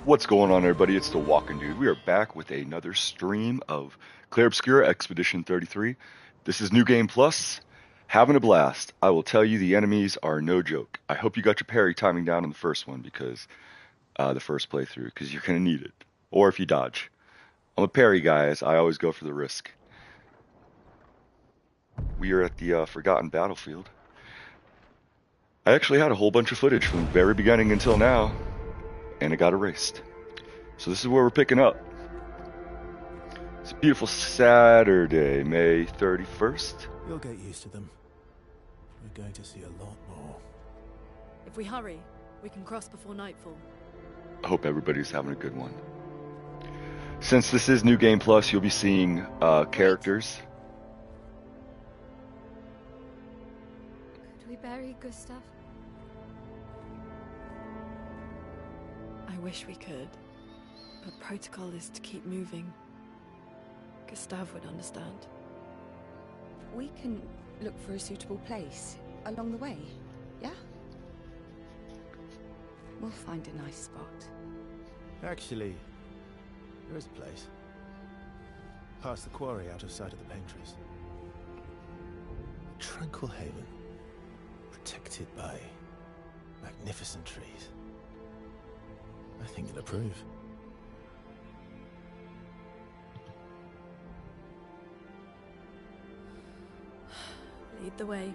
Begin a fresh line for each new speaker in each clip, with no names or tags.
What's going on, everybody? It's the Walking Dude. We are back with another stream of Clair Obscur Expedition 33. This is New Game Plus. Having a blast. I will tell you, the enemies are no joke. I hope you got your parry timing down on the first one, because the first playthrough, because you're going to need it. Or if you dodge. I'm a parry guy, as I always go for the risk. We are at the Forgotten Battlefield. I actually had a whole bunch of footage from the very beginning until now, and it got erased. So this is where we're picking up. It's a beautiful Saturday, May 31st.
You'll get used to them. We're going to see a lot more.
If we hurry, we can cross before nightfall.
I hope everybody's having a good one. Since this is New Game Plus, you'll be seeing characters.
Could we bury Gustav?
I wish we could, but protocol is to keep moving. Gustav would understand.
We can look for a suitable place along the way, yeah? We'll find a nice spot.
Actually, there is a place. Past the quarry, out of sight of the pain trees. A tranquil haven, protected by magnificent trees. I think you'll approve.
Lead the way.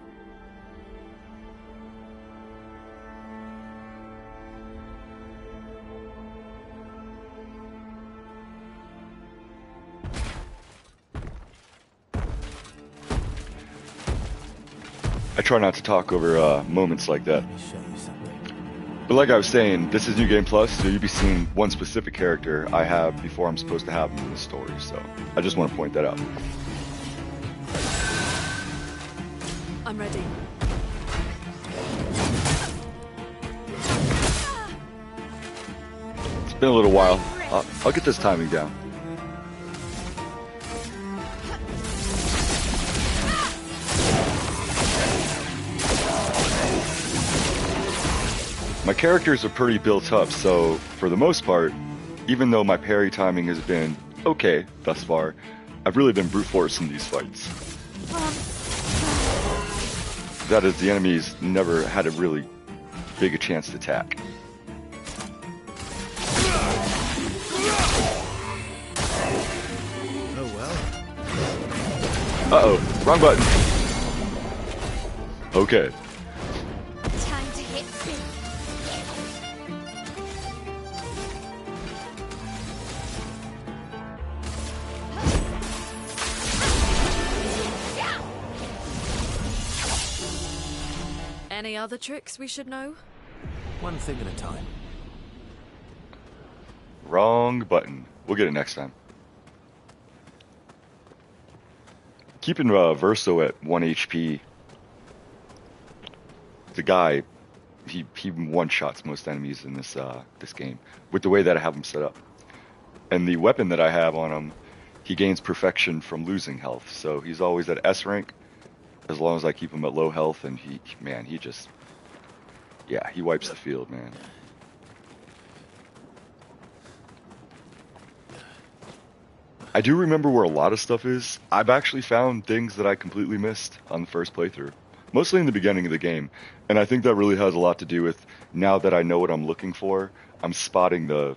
I try not to talk over moments like that.
Let me show you something.
But like I was saying, this is New Game Plus, so you'll be seeing one specific character I have before I'm supposed to have him in the story. So I just want to point that out.
I'm ready.
It's been a little while. I'll get this timing down. My characters are pretty built up, so for the most part, even though my parry timing has been okay thus far, I've really been brute forcing these fights. That is, the enemies never had a really big a chance to attack.
Oh well.
Uh-oh, wrong button. Okay.
Time to hit big.
Any other tricks we should know?
One thing at a time.
Wrong button. We'll get it next time. Keeping Verso at 1 HP. The guy, he one-shots most enemies in this this game with the way that I have him set up. And the weapon that I have on him, he gains perfection from losing health. So he's always at S rank as long as I keep him at low health, and he just, yeah, he wipes the field, man. I do remember where a lot of stuff is. I've actually found things that I completely missed on the first playthrough, mostly in the beginning of the game. And I think that really has a lot to do with, now that I know what I'm looking for, I'm spotting the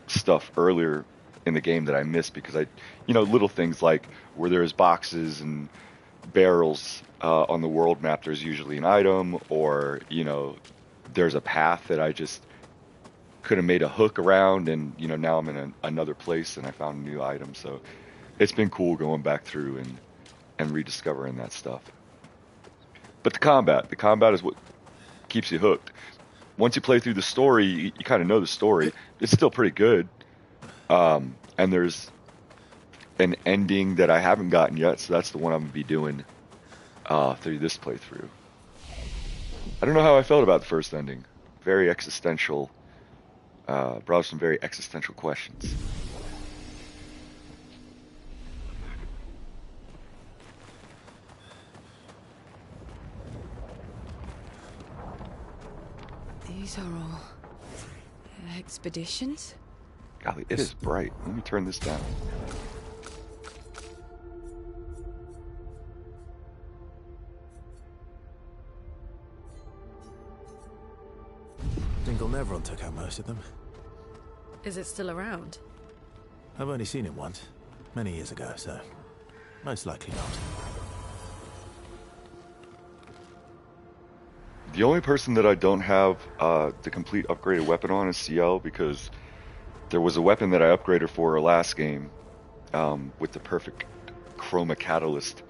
stuff earlier in the game that I missed, because little things like where there's boxes and barrels on the world map, there's usually an item, or, there's a path that I just could have made a hook around, and now I'm in another place and I found a new item. So it's been cool going back through and rediscovering that stuff. But the combat is what keeps you hooked. Once you play through the story, you kind of know the story. It's still pretty good, and there's an ending that I haven't gotten yet, so that's the one I'm gonna be doing through this playthrough. I don't know how I felt about the first ending. Very existential. Brought up some very existential questions.
These are all expeditions?
Golly, it is bright. Let me turn this down.
Dingle Nevron took out most of them.
Is it still around?
I've only seen it once, many years ago, so most likely not.
The only person that I don't have the complete upgraded weapon on is CL, because there was a weapon that I upgraded for her last game with the perfect chroma catalyst.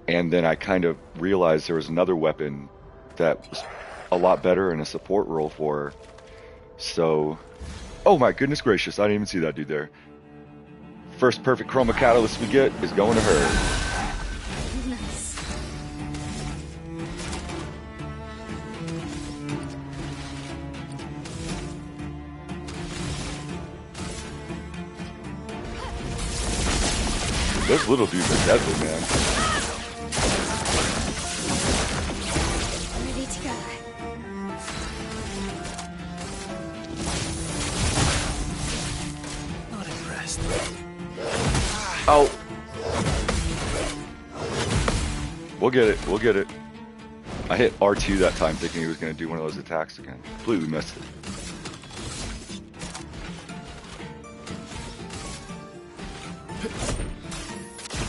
And then I kind of realized there was another weapon that was a lot better in a support role for her. So, oh my goodness gracious, I didn't even see that dude there. First perfect chroma catalyst we get is going to her.
Nice.
Those little dudes are deadly, man.
Ready to go.
Not impressed.
Oh. We'll get it. We'll get it. I hit R2 that time thinking he was going to do one of those attacks again. Completely missed it.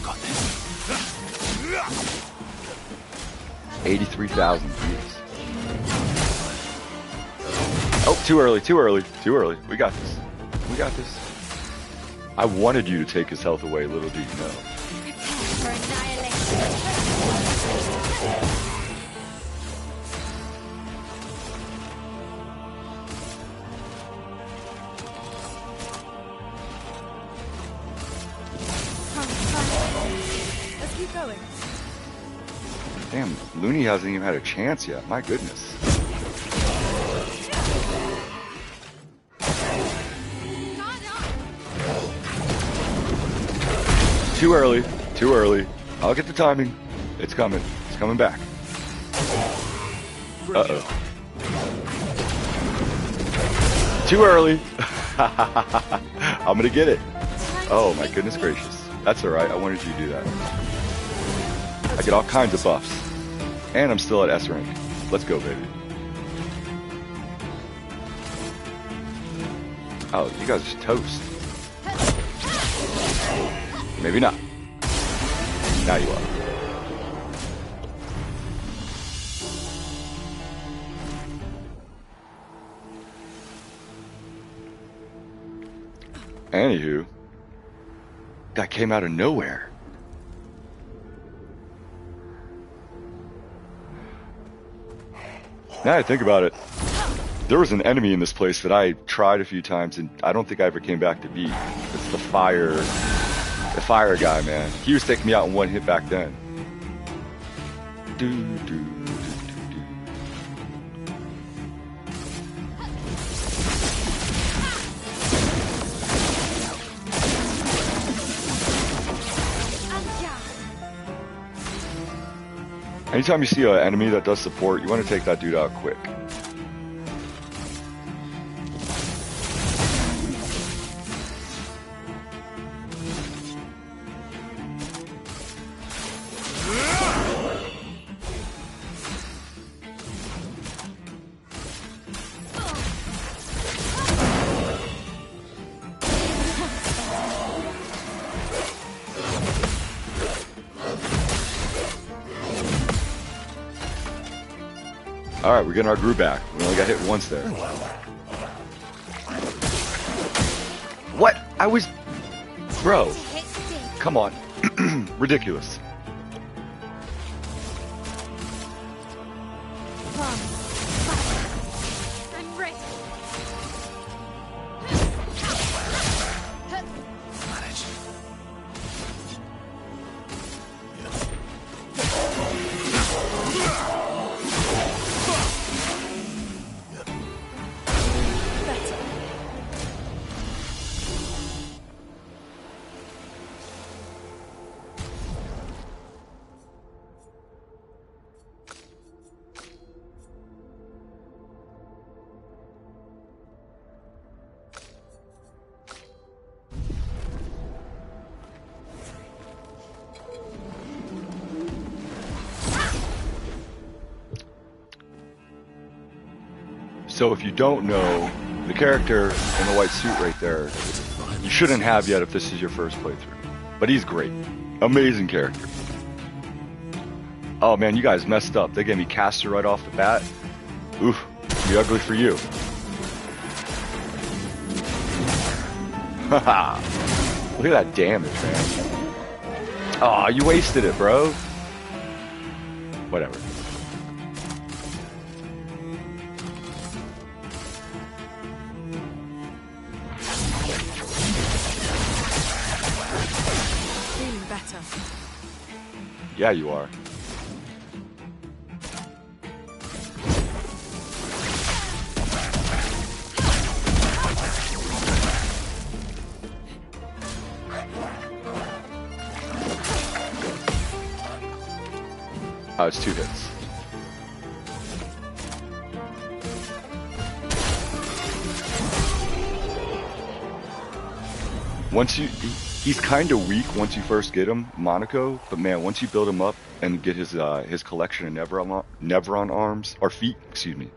Got this.
83,000 views. Oh, too early, too early, too early. We got this. We got this. I wanted you to take his health away, little did you know.
For annihilation. Let's keep going.
Damn, Looney hasn't even had a chance yet. My goodness. Too early, too early. I'll get the timing. It's coming. It's coming back. Uh-oh. Too early. I'm gonna get it. Oh my goodness gracious. That's alright. I wanted you to do that. I get all kinds of buffs. And I'm still at S rank. Let's go, baby. Oh, you guys are toast. Maybe not. Now you are. Anywho, that came out of nowhere. Now I think about it, there was an enemy in this place that I tried a few times and I don't think I ever came back to beat. It's the fire guy, man. He was taking me out in one hit back then. Anytime you see an enemy that does support, you want to take that dude out quick. Alright, we're getting our groove back. We only got hit once there. What? I was... Bro. Come on. Ridiculous.
I'm ready.
Manage.
So if you don't know, the character in the white suit right there, you shouldn't have yet if this is your first playthrough. But he's great. Amazing character. Oh man, you guys messed up. They gave me caster right off the bat. Oof, be ugly for you. Haha. Look at that damage, man. Aw, you wasted it, bro. Whatever.
Feeling better.
Yeah, you are. Oh, it's 2 hits. He's kind of weak once you first get him, Monaco. But man, once you build him up and get his collection of Nevron arms or feet, excuse me.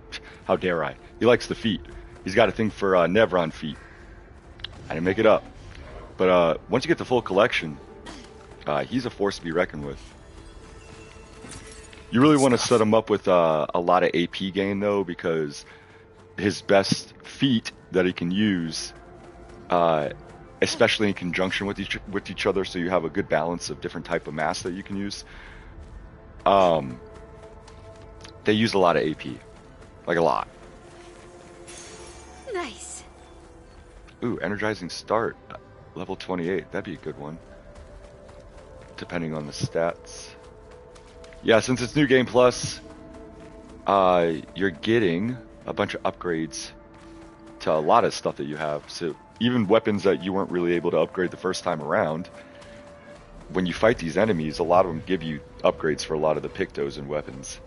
How dare I? He likes the feet. He's got a thing for Nevron feet. I didn't make it up. But once you get the full collection, he's a force to be reckoned with. You really want to set him up with a lot of AP gain though, because his best feat that he can use, especially in conjunction with each other, so you have a good balance of different type of mass that you can use. They use a lot of AP, like a lot.
Nice.
Ooh, energizing start, level 28. That'd be a good one, depending on the stats. Yeah, since it's New Game Plus, you're getting a bunch of upgrades to a lot of stuff that you have. So even weapons that you weren't really able to upgrade the first time around, when you fight these enemies, a lot of them give you upgrades for a lot of the pictos and weapons.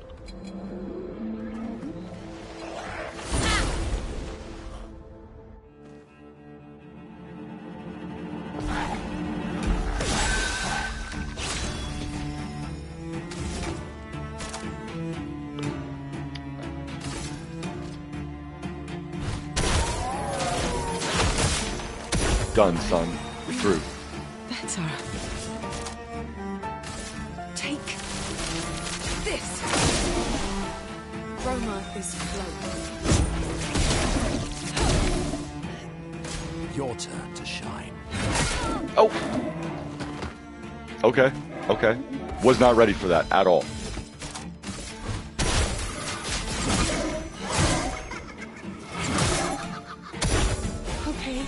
Done, son. You're through.
Better. Take this.
Roma is float.
Your turn to shine.
Oh! Okay, okay. Was not ready for that at all.
Okay.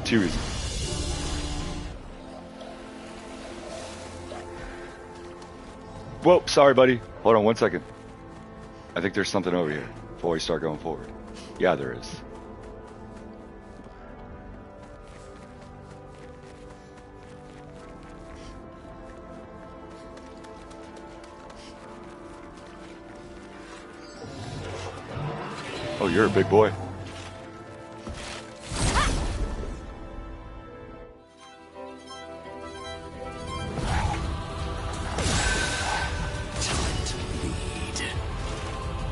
Too easy. Whoa, sorry, buddy. Hold on 1 second. I think there's something over here before we start going forward. Yeah, there is. Oh, you're a big boy.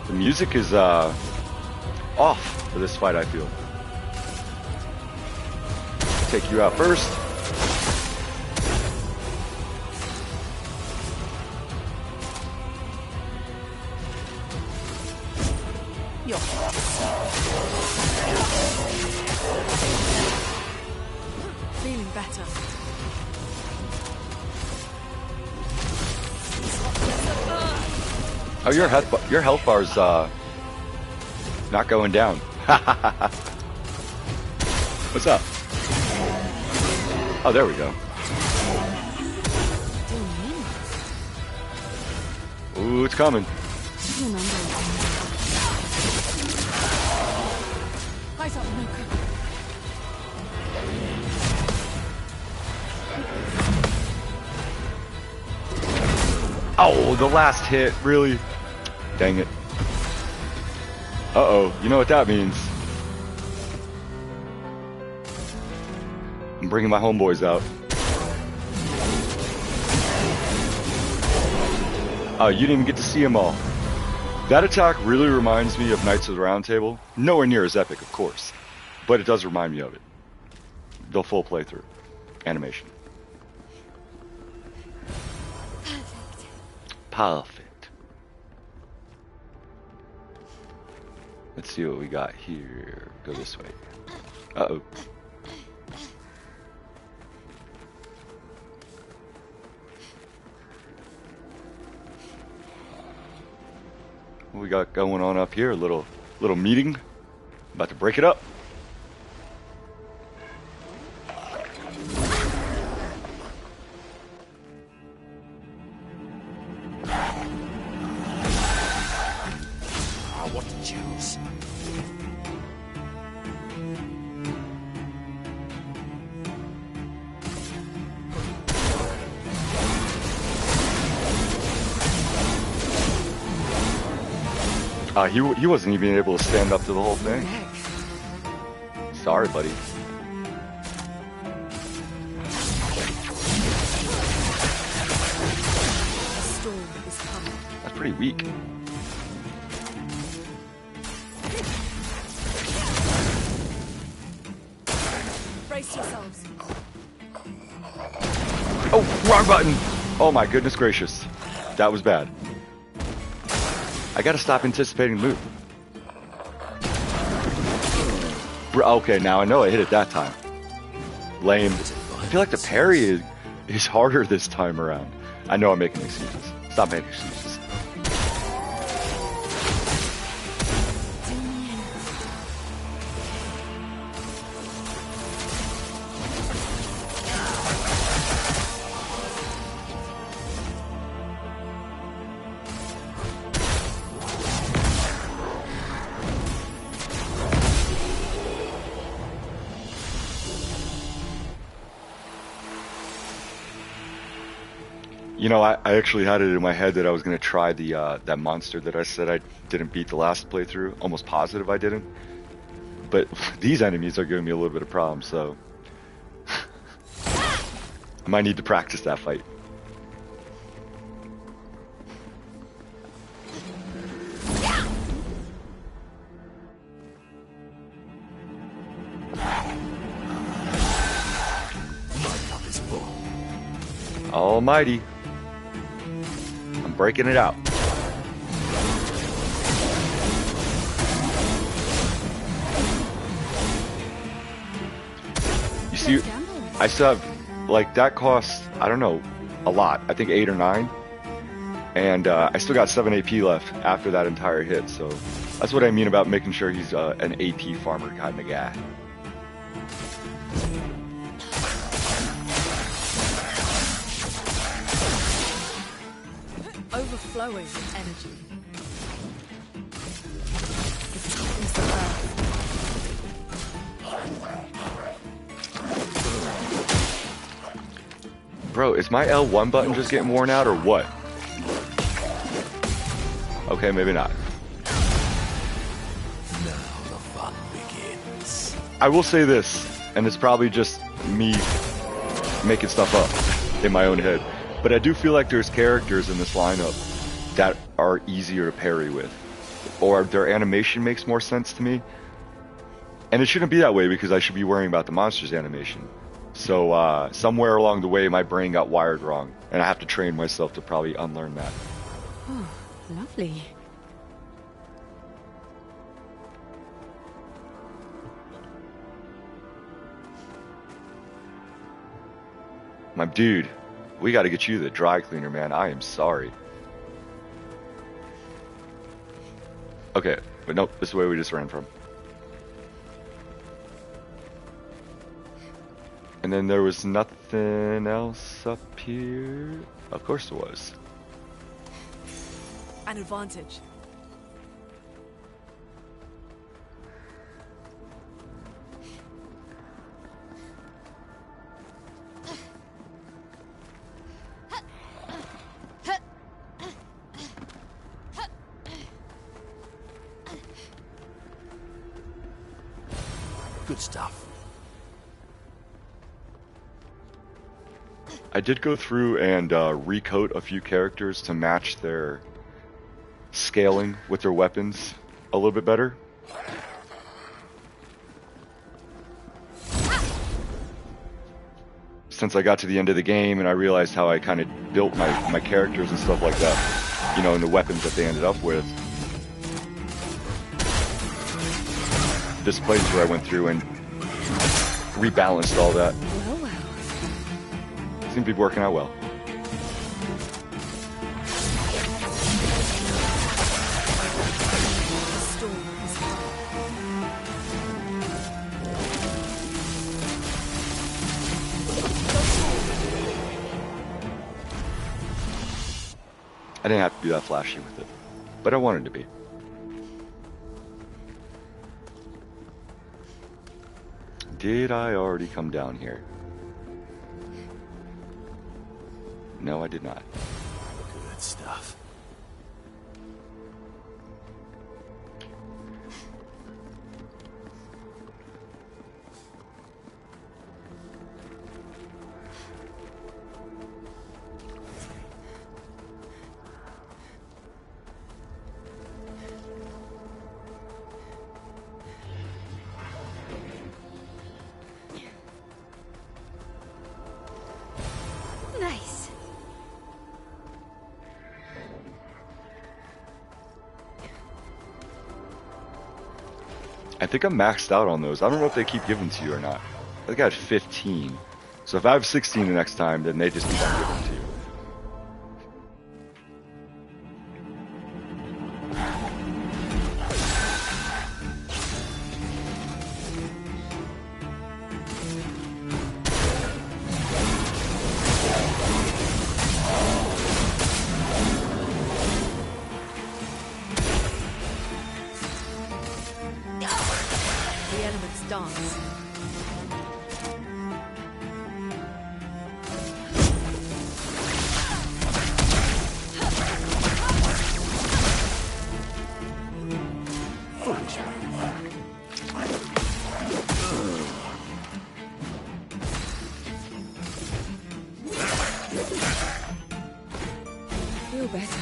The music is off for this fight, I feel. Take you out first.
Feeling better.
Oh, your health bar's not going down. What's up? Oh, there we go. Ooh, it's coming.
Eyes up, Mocha.
Oh, the last hit, really? Dang it. Uh-oh, you know what that means. I'm bringing my homeboys out. You didn't even get to see them all. That attack really reminds me of Knights of the Round Table. Nowhere near as epic, of course, but it does remind me of it. The full playthrough. Animation. Perfect. Let's see what we got here. Go this way. Uh-oh. What we got going on up here? A little meeting. About to break it up.
What to choose?
He wasn't even able to stand up to the whole thing. Sorry, buddy.
A storm is coming.
That's pretty weak.
Brace yourselves.
Oh, wrong button! Oh my goodness gracious. That was bad. I gotta stop anticipating the move. Okay, now I know I hit it that time. Lame. I feel like the parry is harder this time around. I know I'm making excuses. Stop making excuses. You know, I actually had it in my head that I was going to try the that monster that I said I didn't beat the last playthrough. Almost positive I didn't. But these enemies are giving me a little bit of problems, so I might need to practice that fight. Almighty. I'm breaking it out. You see, I still have, like, that costs, I don't know, a lot. I think 8 or 9. And I still got 7 AP left after that entire hit, so that's what I mean about making sure he's an AP farmer kind of guy.
Overflowing with energy. This is the earth.
Bro, is my L1 button just getting worn out or what? Okay, maybe not.
Now the fun begins.
I will say this, and it's probably just me making stuff up in my own head, but I do feel like there's characters in this lineup that are easier to parry with, or their animation makes more sense to me. And it shouldn't be that way because I should be worrying about the monster's animation. So somewhere along the way, my brain got wired wrong, and I have to train myself to probably unlearn that.
Oh, lovely.
My dude, we got to get you the dry cleaner, man. I am sorry. Okay, but nope, this is the way we just ran from. And then there was nothing else up here. Of course there was.
An advantage.
Good stuff.
I did go through and recoat a few characters to match their scaling with their weapons a little bit better. Since I got to the end of the game and I realized how I kind of built my characters and stuff like that, you know, and the weapons that they ended up with. This playthrough I went through and rebalanced all that.
Well, well.
Seems to be working out well.
The storm is
I didn't have to be that flashy with it, but I wanted to be. Did I already come down here? No, I did not.
Good stuff.
nice.
I think I'm maxed out on those. I don't know if they keep giving to you or not. I think I had 15. So if I have 16 the next time, then they just keep on giving to you.
The elements dance.
Feel better.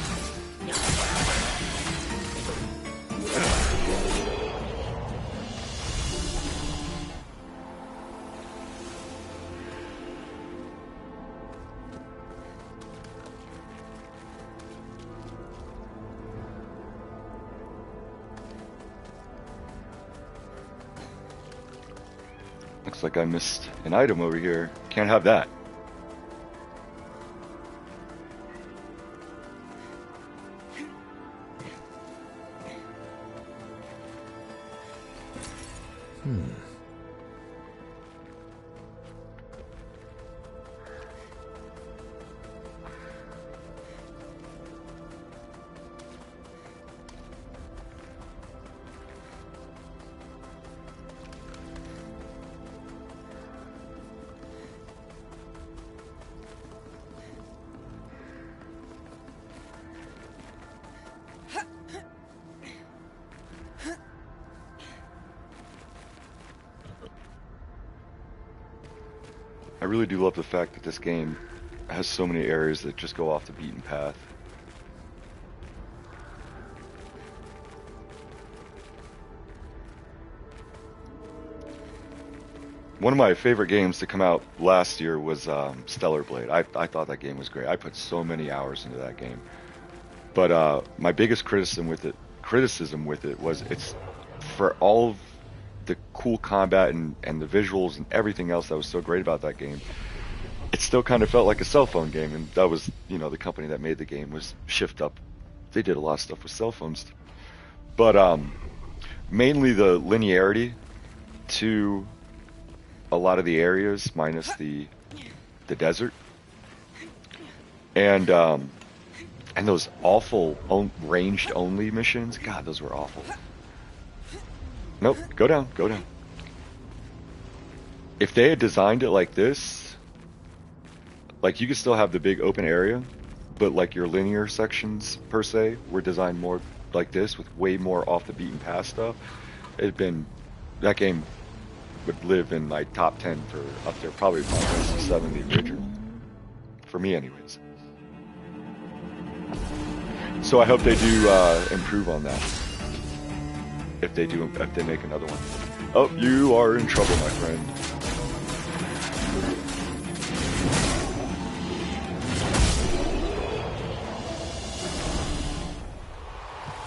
Looks like I missed an item over here. Can't have that. I really do love the fact that this game has so many areas that just go off the beaten path. One of my favorite games to come out last year was Stellar Blade. I thought that game was great. I put so many hours into that game. But my biggest criticism with it was it's for all of the cool combat and the visuals and everything else that was so great about that game. It still kind of felt like a cell phone game, and that was, you know, the company that made the game was Shift Up. They did a lot of stuff with cell phones, but mainly the linearity to a lot of the areas, minus the desert, and those awful ranged only missions. God, those were awful. Nope, go down, go down. If they had designed it like this, like you could still have the big open area, but like your linear sections per se were designed more like this with way more off the beaten path stuff. That game would live in my top 10 for up there, probably Final Fantasy VII, the original. For me, anyways. So I hope they do improve on that. If they make another one. Oh, you are in trouble, my friend.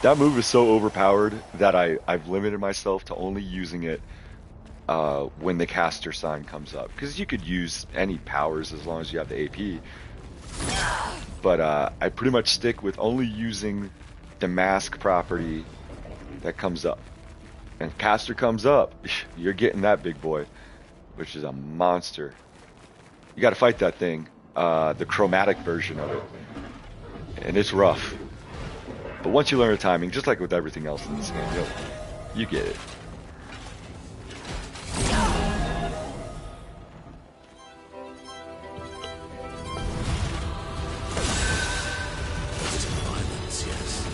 That move is so overpowered that I've limited myself to only using it when the caster sign comes up. Because you could use any powers as long as you have the AP. But I pretty much stick with only using the mask property that comes up. And if caster comes up, you're getting that big boy, which is a monster. You got to fight that thing, the chromatic version of it. And it's rough. But once you learn the timing, just like with everything else in this game, you get it.
Violence, yes.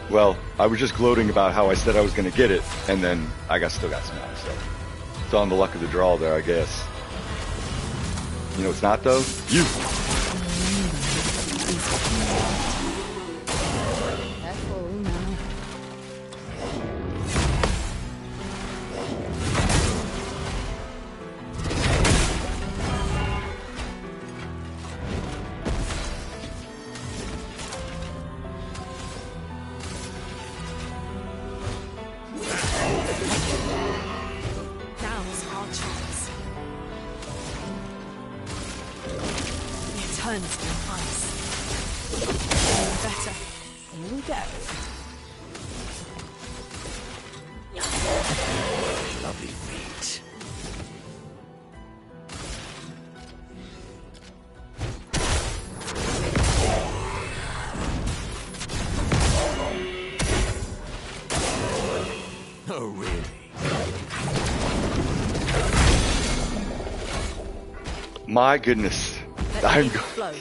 Well, I was just gloating about how I said I was going to get it, and then I still got smacked, so it's on the luck of the draw there, I guess. You know it's not, though? You!
Careful now.
Now's our chance. It turns to ice. Better.
Here we go.
Lovely meat. Oh, really?
My goodness.
Let the flow.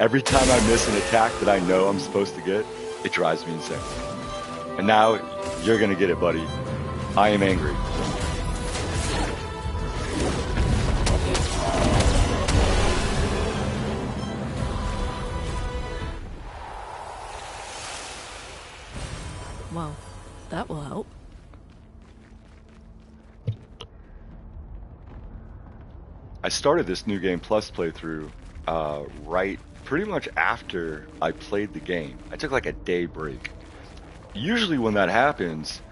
Every time I miss an attack that I know I'm supposed to get, it drives me insane. And now, you're gonna get it, buddy. I am angry.
Well, that will help.
I started this New Game Plus playthrough right pretty much after I played the game. I took like a day break. Usually when that happens,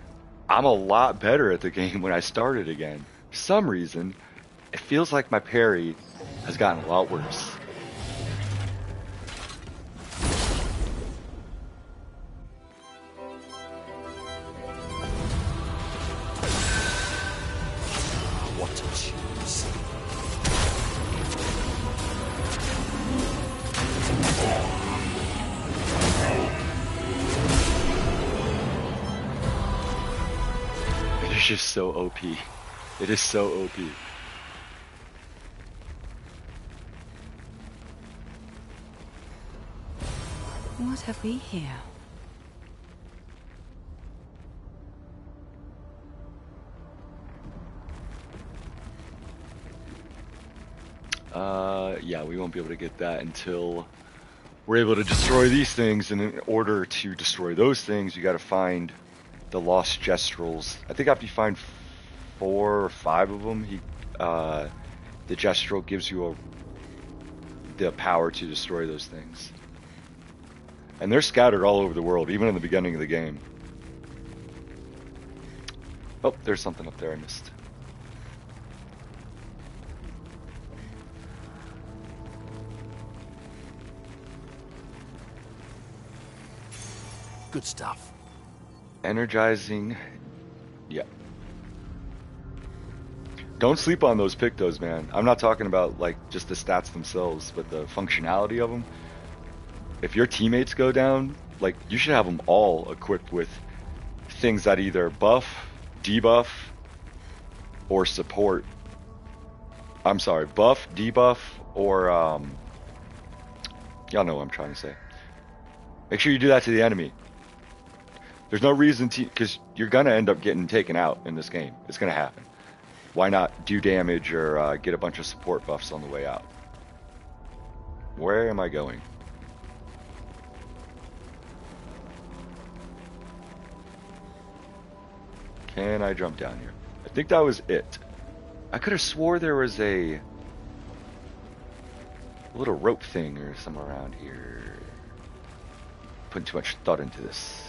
I'm a lot better at the game when I start it again. For some reason, it feels like my parry has gotten a lot worse.
What to choose?
It is just so OP. It is so OP.
What have we here?
Yeah, we won't be able to get that until we're able to destroy these things, and in order to destroy those things, you gotta find the lost gestrals. I think after you find 4 or 5 of them, the gestral gives you the power to destroy those things. And they're scattered all over the world, even in the beginning of the game. Oh, there's something up there I missed.
Good stuff.
Energizing. Yeah. Don't sleep on those pictos, man. I'm not talking about like just the stats themselves, but the functionality of them. If your teammates go down, like you should have them all equipped with things that either buff, debuff, or support. I'm sorry, buff, debuff, or y'all know what I'm trying to say. Make sure you do that to the enemy. There's no reason to, because you're gonna end up getting taken out in this game. It's gonna happen. Why not do damage or get a bunch of support buffs on the way out? Where am I going? Can I jump down here? I think that was it. I could have swore there was a little rope thing or somewhere around here. Putting too much thought into this.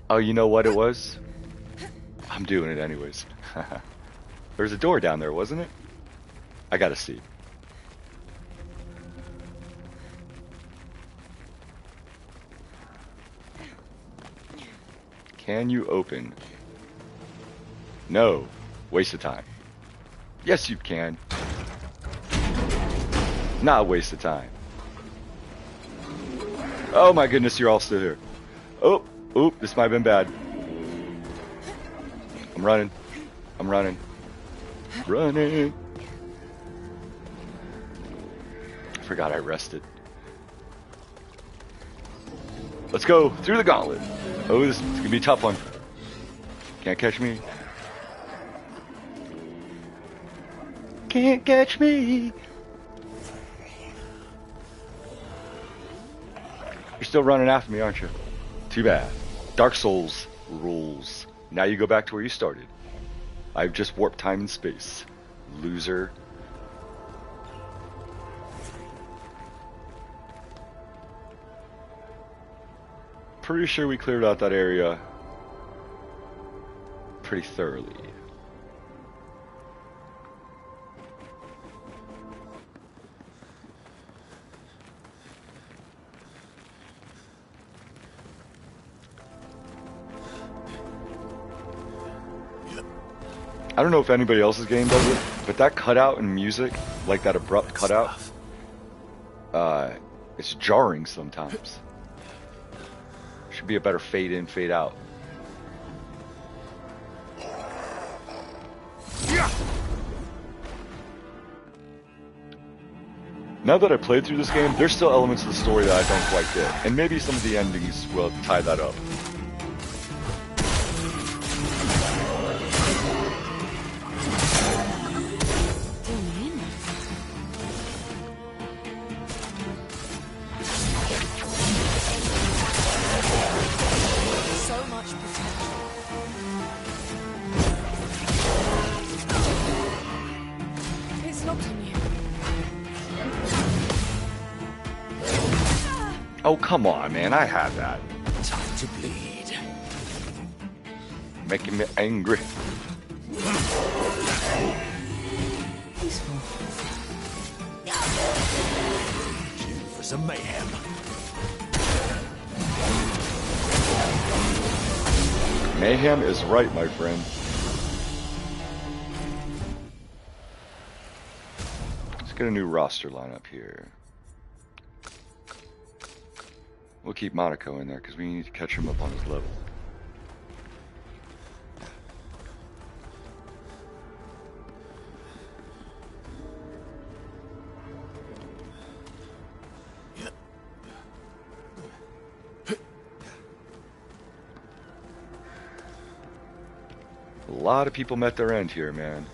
Oh, you know what it was? I'm doing it anyways. There's a door down there, wasn't it? I gotta see. Can you open? No. Waste of time. Yes, you can. Not a waste of time. Oh my goodness, you're all still here. Oh, oop, this might have been bad. I'm running. I'm running. Running. I forgot I rested. Let's go through the gauntlet. Oh, this is gonna be a tough one. Can't catch me. Can't catch me. You're still running after me, aren't you? Too bad. Dark Souls rules. Now you go back to where you started. I've just warped time and space. Loser. Pretty sure we cleared out that area pretty thoroughly. I don't know if anybody else's game does it, but that cutout in music, like that abrupt cutout, it's jarring sometimes. Should be a better fade in, fade out. Now that I played through this game, there's still elements of the story that I don't quite get, and maybe some of the endings will tie that up. Oh, come on, man. I had that.
Time to bleed.
Making me angry.
Peaceful. Due for some mayhem.
Mayhem is right, my friend. Let's get a new roster lineup here. We'll keep Monaco in there because we need to catch him up on his level. A lot of people met their end here, man.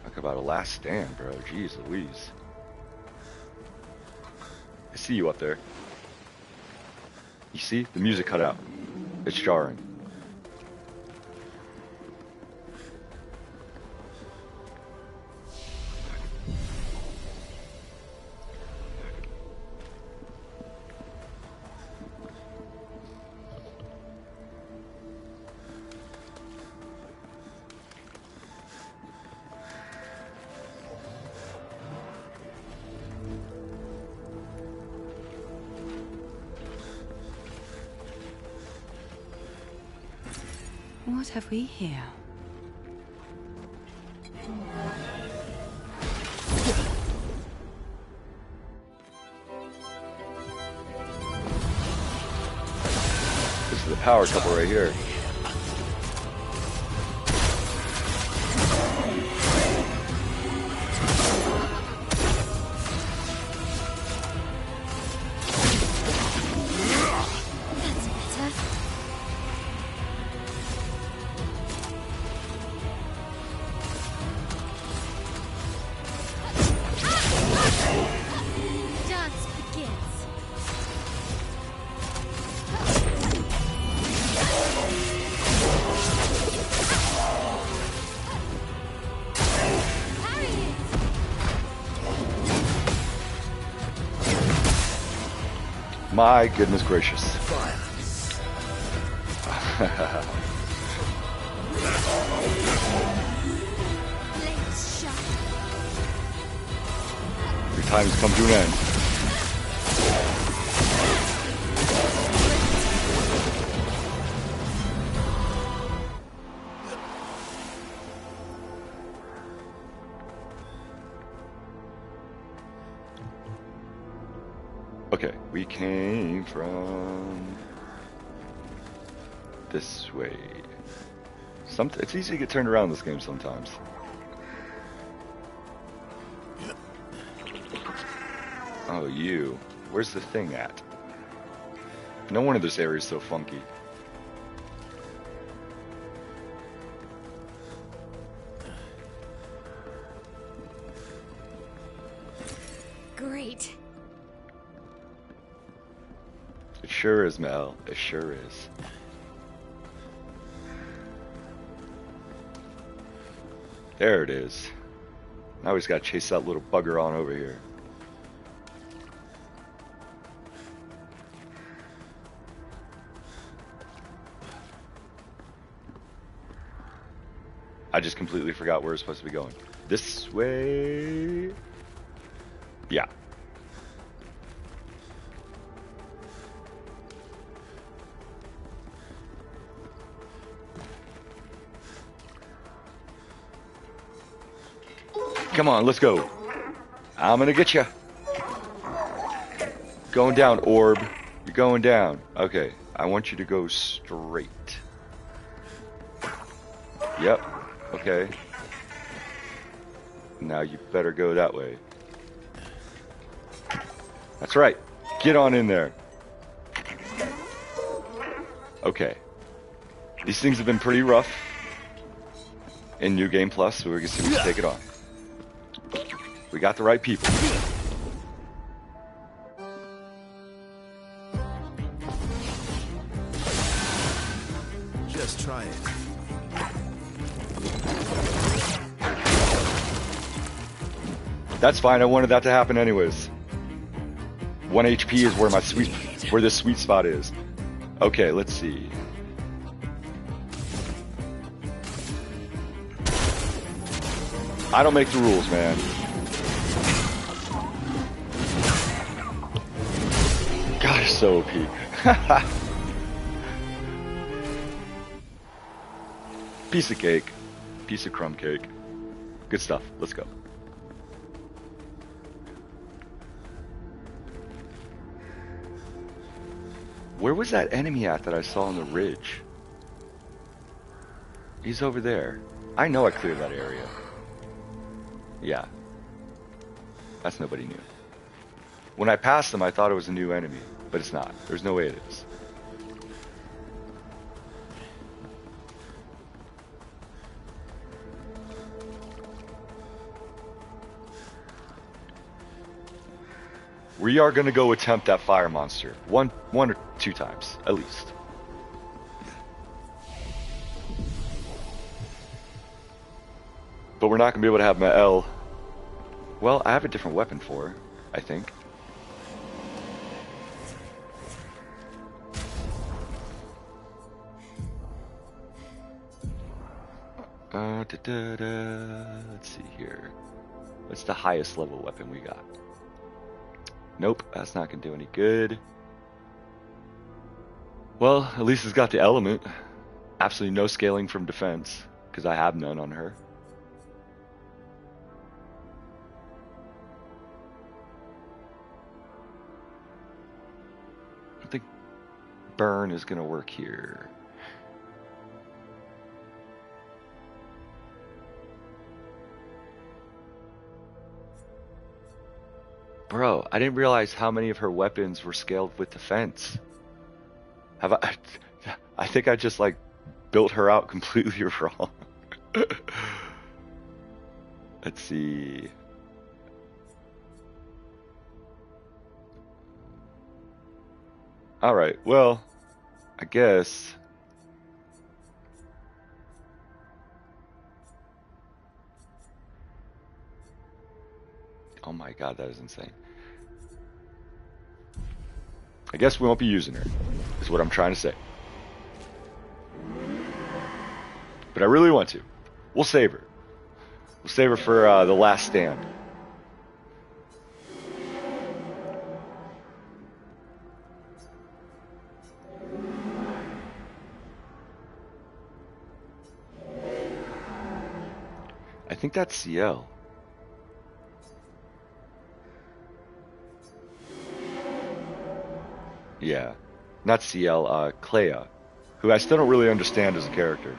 Okay, about a last stand, bro. Jeez Louise. I see you up there. You see? The music cut out. It's jarring.
What have we here?
This is the power couple right here. My goodness gracious. Your time's come to an end. Okay, we came from this way. It's easy to get turned around in this game sometimes. Oh, you. Where's the thing at? No wonder this area is so funky.
Great.
It sure is, Mel. It sure is. There it is. Now we just gotta chase that little bugger on over here. I just completely forgot where we're supposed to be going. This way? Yeah. Come on, let's go. I'm gonna get you. Going down, orb. You're going down. Okay, I want you to go straight. Yep. Okay. Now you better go that way. That's right. Get on in there. Okay. These things have been pretty rough in New Game Plus, so we're gonna see if we can take it on. We got the right people.
Just try it.
That's fine. I wanted that to happen anyways. 1 HP is where where this sweet spot is. Okay, let's see. I don't make the rules, man. God, it's so OP. Piece of cake. Piece of crumb cake. Good stuff. Let's go. Where was that enemy at that I saw on the ridge? He's over there. I know I cleared that area. Yeah. That's nobody new. When I passed them, I thought it was a new enemy, but it's not. There's no way it is. we are going to go attempt that fire monster. One or two times, at least. But we're not going to be able to have my L. Well, I have a different weapon for her, I think. Let's see here. What's the highest level weapon we got? Nope, that's not going to do any good. Well, at least it's got the element. Absolutely no scaling from defense, because I have none on her. I think burn is going to work here. Bro, I didn't realize how many of her weapons were scaled with defense. I think I just like built her out completely wrong. Let's see. All right, well, I guess. Oh my god, that is insane. I guess we won't be using her, is what I'm trying to say. But I really want to. We'll save her. We'll save her for the last stand. I think that's CL. Yeah, not CL, Clair, who I still don't really understand as a character.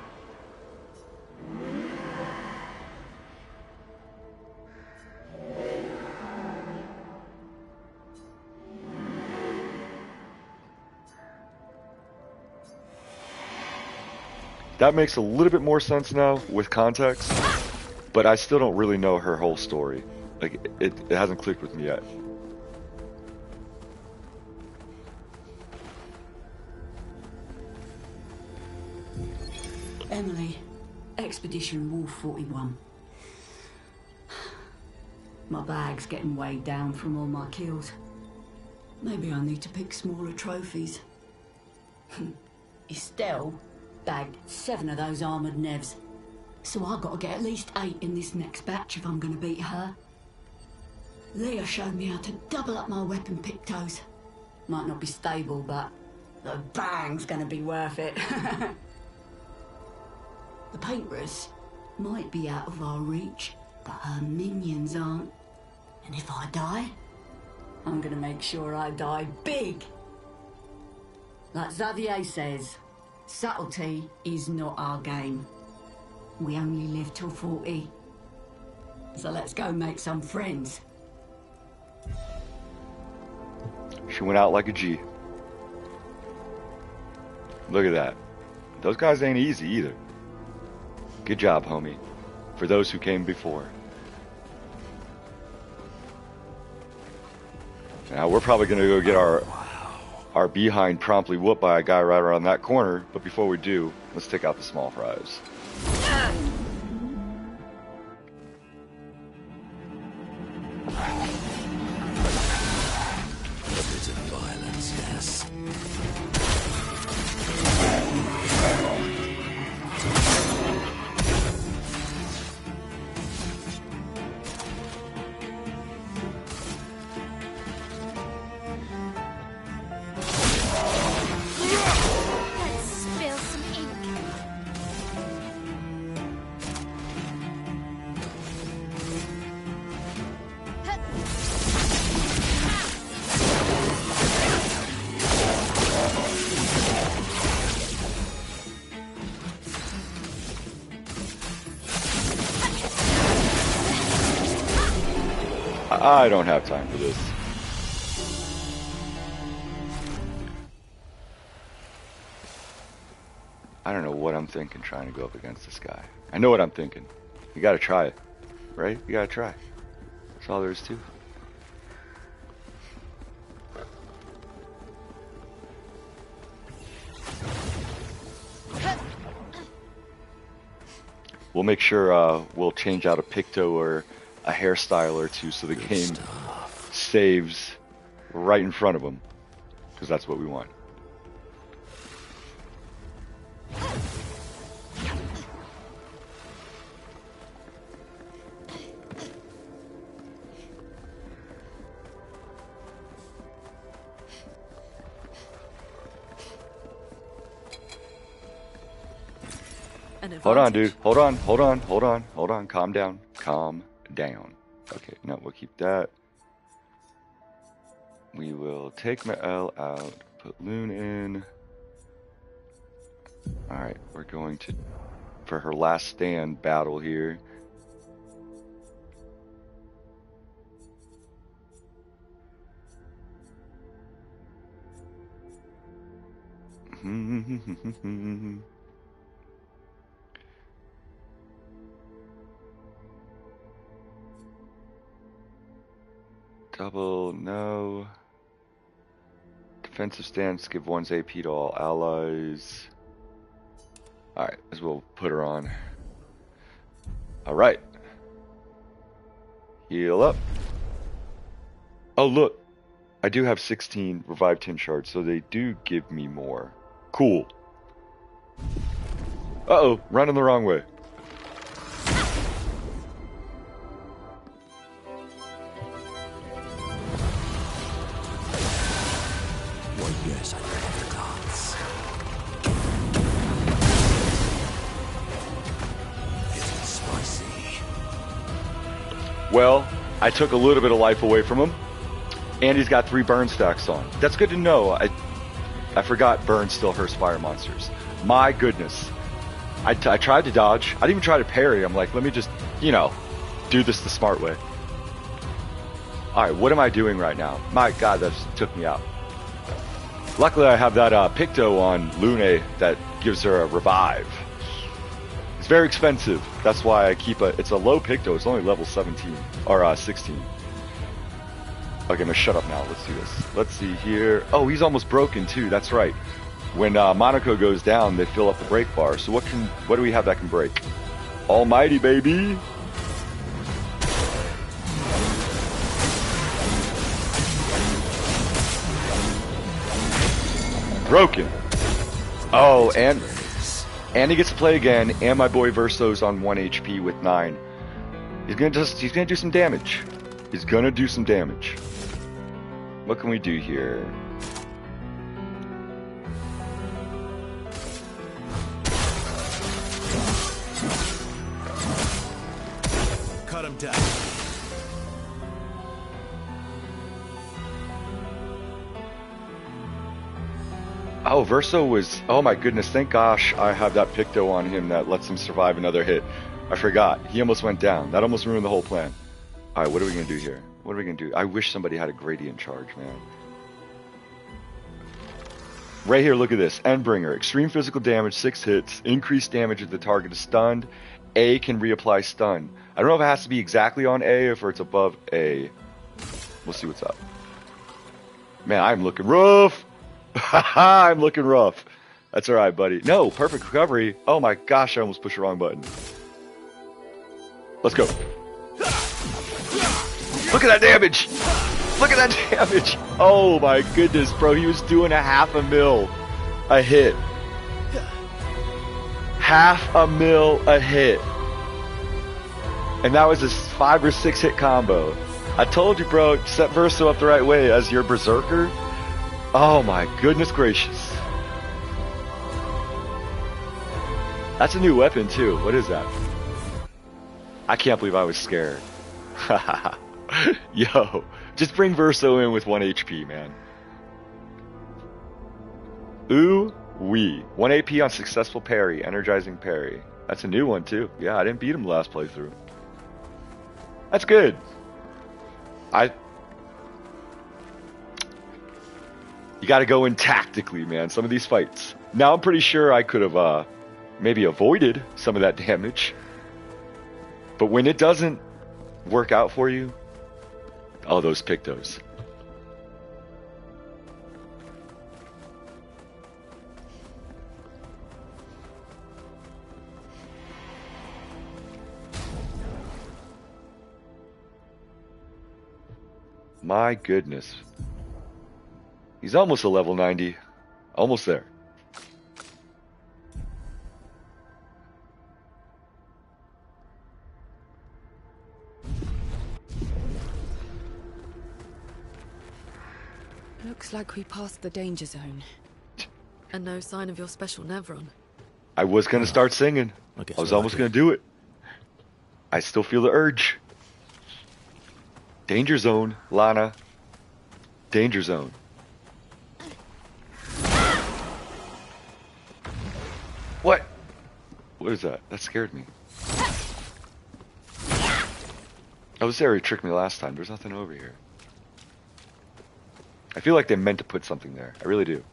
That makes a little bit more sense now with context, but I still don't really know her whole story. Like, it hasn't clicked with me yet.
Emily, Expedition Wolf 41. My bag's getting weighed down from all my kills. Maybe I need to pick smaller trophies. Estelle bagged 7 of those armoured nevs. So I've got to get at least 8 in this next batch if I'm going to beat her. Leah showed me how to double up my weapon pictos. Might not be stable, but the bang's going to be worth it. The painters might be out of our reach, but her minions aren't. And if I die, I'm gonna make sure I die big. Like Xavier says, subtlety is not our game. We only live till 40. So let's go make some friends.
She went out like a G. Look at that. Those guys ain't easy either. Good job, homie. For those who came before. Now we're probably going to go get our behind promptly whooped by a guy right around that corner. But before we do, let's take out the small fries.
A bit of violence, yes.
I don't have time for this. I don't know what I'm thinking trying to go up against this guy. I know what I'm thinking. You gotta try it, right? You gotta try. That's all there is to it. We'll make sure we'll change out a picto or a hairstyle or two so the
Good
game
stuff.
saves right in front of them, because that's what we want.
An
Hold on,
advantage.
dude. Hold on, hold on, hold on, hold on. Calm down. Calm down. Okay, no, we'll keep that. We will take Ma'el out, put Loon in. Alright, we're going to, for her last stand battle here. Double, no. Defensive stance, give one's AP to all allies. Alright, as we'll put her on. Alright. Heal up. Oh, look. I do have 16 revive 10 shards, so they do give me more. Cool. Uh-oh, running the wrong way.
Well, yes, I have the cards. Getting spicy.
Well, I took a little bit of life away from him, and he's got 3 burn stacks on. That's good to know. I forgot burn still hurts fire monsters. My goodness. I tried to dodge. I didn't even try to parry. I'm like, let me just, do this the smart way. Alright, what am I doing right now? My god, that just took me out. Luckily, I have that Picto on Lune that gives her a revive. It's very expensive. That's why I keep it's a low Picto. It's only level 17, or 16. Okay, I'm gonna shut up now. Let's do this. Let's see here. Oh, he's almost broken too. That's right. When Monaco goes down, they fill up the break bar. So what do we have that can break? Almighty, baby. Broken. Oh, and he gets to play again. And my boy Verso's on 1 HP with 9. He's gonna do some damage. He's gonna do some damage. What can we do here?
Cut him down.
Oh, Verso was... Oh my goodness, thank gosh I have that Picto on him that lets him survive another hit. I forgot. He almost went down. That almost ruined the whole plan. Alright, what are we going to do here? What are we going to do? I wish somebody had a gradient charge, man. Right here, look at this. Endbringer. Extreme physical damage, 6 hits. Increased damage if the target is stunned. A can reapply stun. I don't know if it has to be exactly on A or if it's above A. We'll see what's up. Man, I'm looking rough. I'm looking rough. That's alright, buddy. No, perfect recovery. Oh my gosh, I almost pushed the wrong button. Let's go. Look at that damage. Look at that damage. Oh my goodness, bro. He was doing a $500,000 a hit. $500,000 a hit. And that was a 5 or 6 hit combo. I told you, bro, set Verso up the right way as your berserker. Oh my goodness gracious. That's a new weapon too. What is that? I can't believe I was scared. Yo, just bring Verso in with 1 HP, man. Ooh wee. 1 AP on successful parry, energizing parry. That's a new one too. Yeah, I didn't beat him last playthrough. That's good. You gotta go in tactically, man, some of these fights. Now I'm pretty sure I could have maybe avoided some of that damage. But when it doesn't work out for you, oh, those Pictos. My goodness. He's almost a level 90. Almost there.
Looks like we passed the danger zone. And no sign of your special Nevron.
I was going to start singing.
I guess
I was
we're
almost
lucky.
going to do it. I still feel the urge. Danger zone, Lana. Danger zone. What? What is that? That scared me. Oh, this area tricked me last time. There's nothing over here. I feel like they meant to put something there. I really do.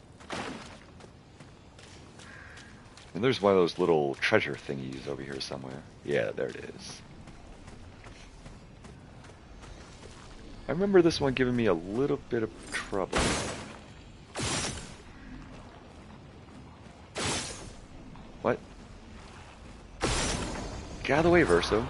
And there's one of those little treasure thingies over here somewhere. Yeah, there it is. I remember this one giving me a little bit of trouble. What? Get out of the way, Verso.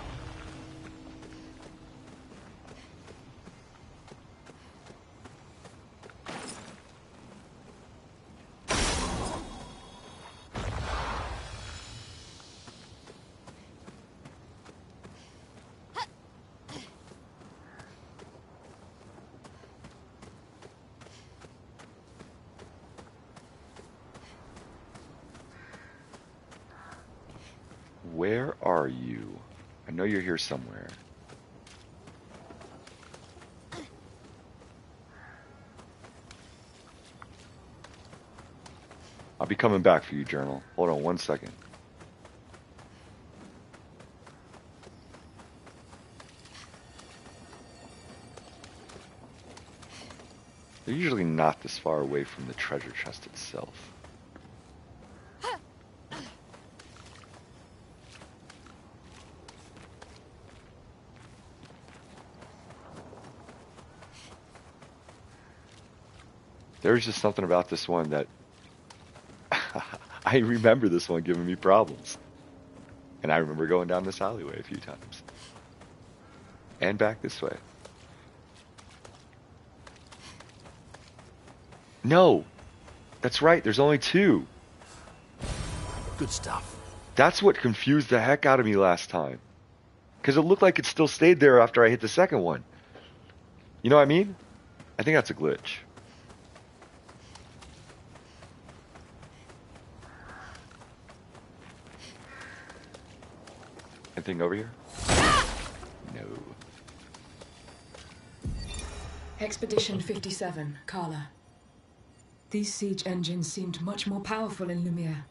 Where are you? I know you're here somewhere. I'll be coming back for you, Journal. Hold on one second. They're usually not this far away from the treasure chest itself. There's just something about this one that I remember this one giving me problems. And I remember going down this alleyway a few times. And back this way. No! That's right, there's only two.
Good stuff.
That's what confused the heck out of me last time. Because it looked like it still stayed there after I hit the second one. You know what I mean? I think that's a glitch. Anything over here? No.
Expedition 57, Carla. These siege engines seemed much more powerful in Lumiere.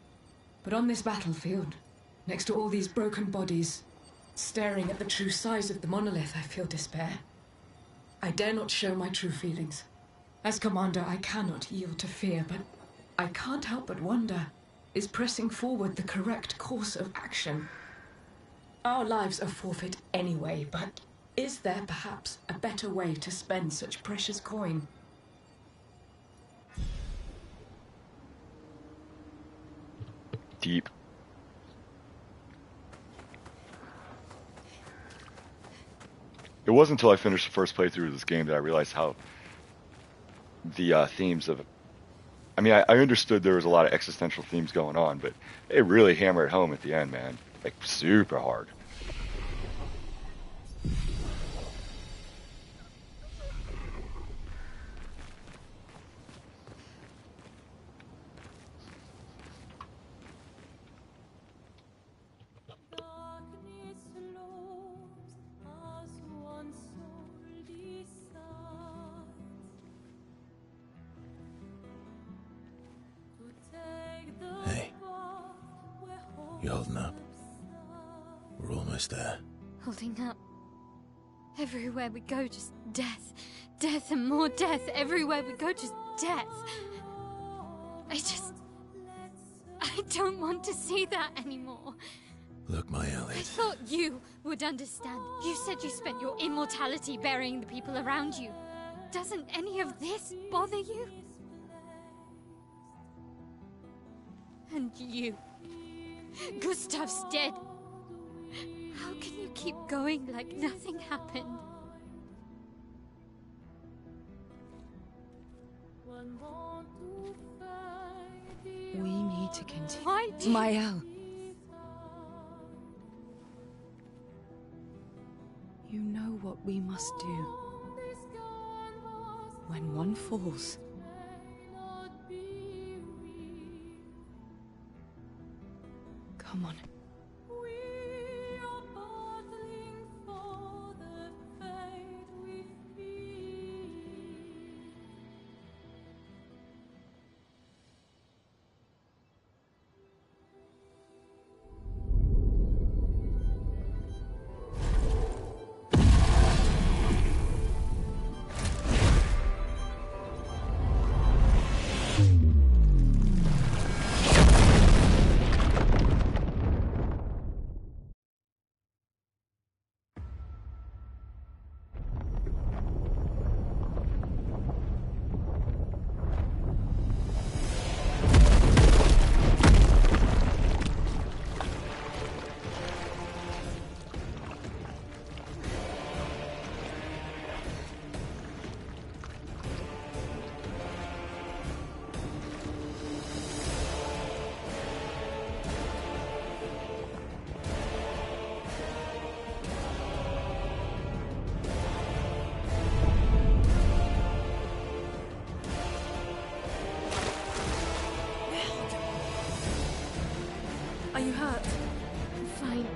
But on this battlefield, next to all these broken bodies, staring at the true size of the monolith, I feel despair. I dare not show my true feelings. As commander, I cannot yield to fear, but I can't help but wonder, is pressing forward the correct course of action? Our lives are forfeit anyway, but is there perhaps a better way to spend such precious coin?
Deep. It wasn't until I finished the first playthrough of this game that I realized how the themes of... I mean, I understood there was a lot of existential themes going on, but it really hammered home at the end, man. Like, super hard.
Hey. You holding up? We're almost there.
Holding up. Everywhere we go, just death. Death and more death. Everywhere we go, just death. I don't want to see that anymore.
Look, my
I
Elliot.
thought you would understand. You said you spent your immortality burying the people around you. Doesn't any of this bother you? And you. Gustav's dead. How can you keep going like nothing happened?
We need to continue.
Why do
Mael. You know what we must do. When one falls, come on.
Are you hurt?
I'm fine.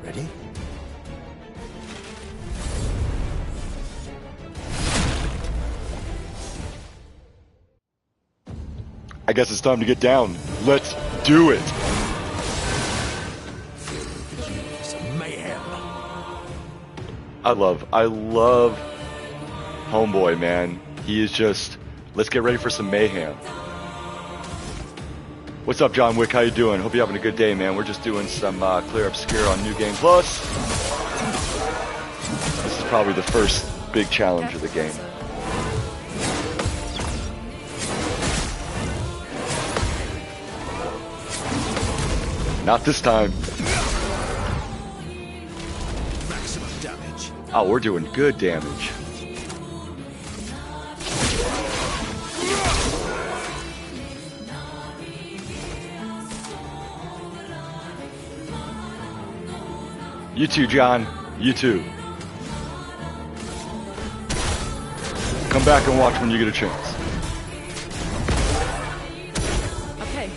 Ready?
I guess it's time to get down. Let's do it.
Some mayhem.
I love Homeboy, man. He is just, let's get ready for some mayhem. What's up, John Wick? How you doing? Hope you're having a good day, man. We're just doing some Clair Obscur on New Game Plus. This is probably the first big challenge of the game. Not this time.
Maximum damage.
Oh, we're doing good damage. You too, John. You too. Come back and watch when you get a chance.
Okay.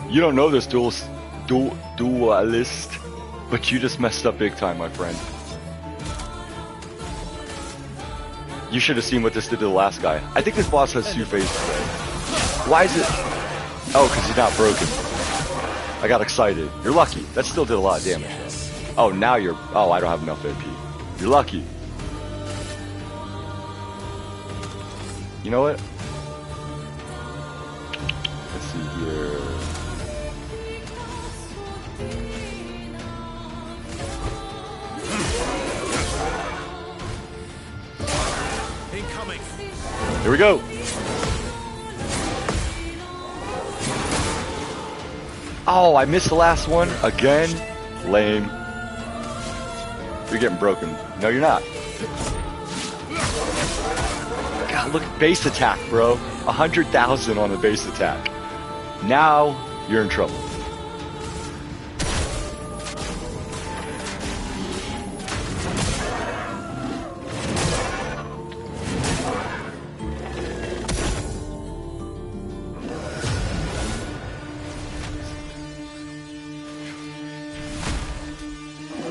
You don't know this duelist, but you just messed up big time, my friend. You should have seen what this did to the last guy. I think this boss has two phases. Why is it? Oh, because he's not broken. I got excited. You're lucky. That still did a lot of damage, though. Oh, now you're... Oh, I don't have enough AP. You're lucky. You know what? Let's see here.
Incoming.
Here we go. Oh, I missed the last one again. Lame. You're getting broken. No, you're not. God, look, base attack, bro. 100,000 on the base attack. Now you're in trouble.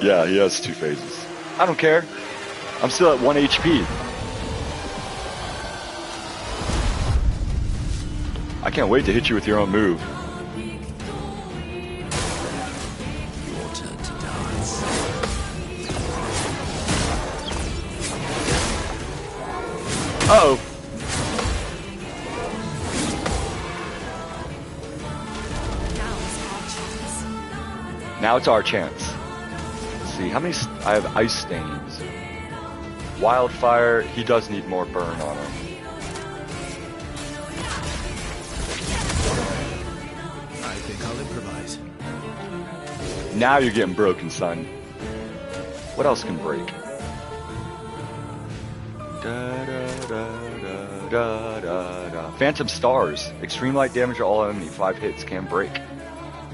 Yeah, he has two phases. I don't care. I'm still at 1 HP. I can't wait to hit you with your own move.
Your turn to dance.
Uh-oh. Now it's our chance. Let's see, how many... I have ice stains. Wildfire, he does need more burn on him.
I think I'll improvise.
Now you're getting broken, son. What else can break? Da, da, da, da, da, da. Phantom Stars. Extreme light damage to all enemy. 5 hits. Can break.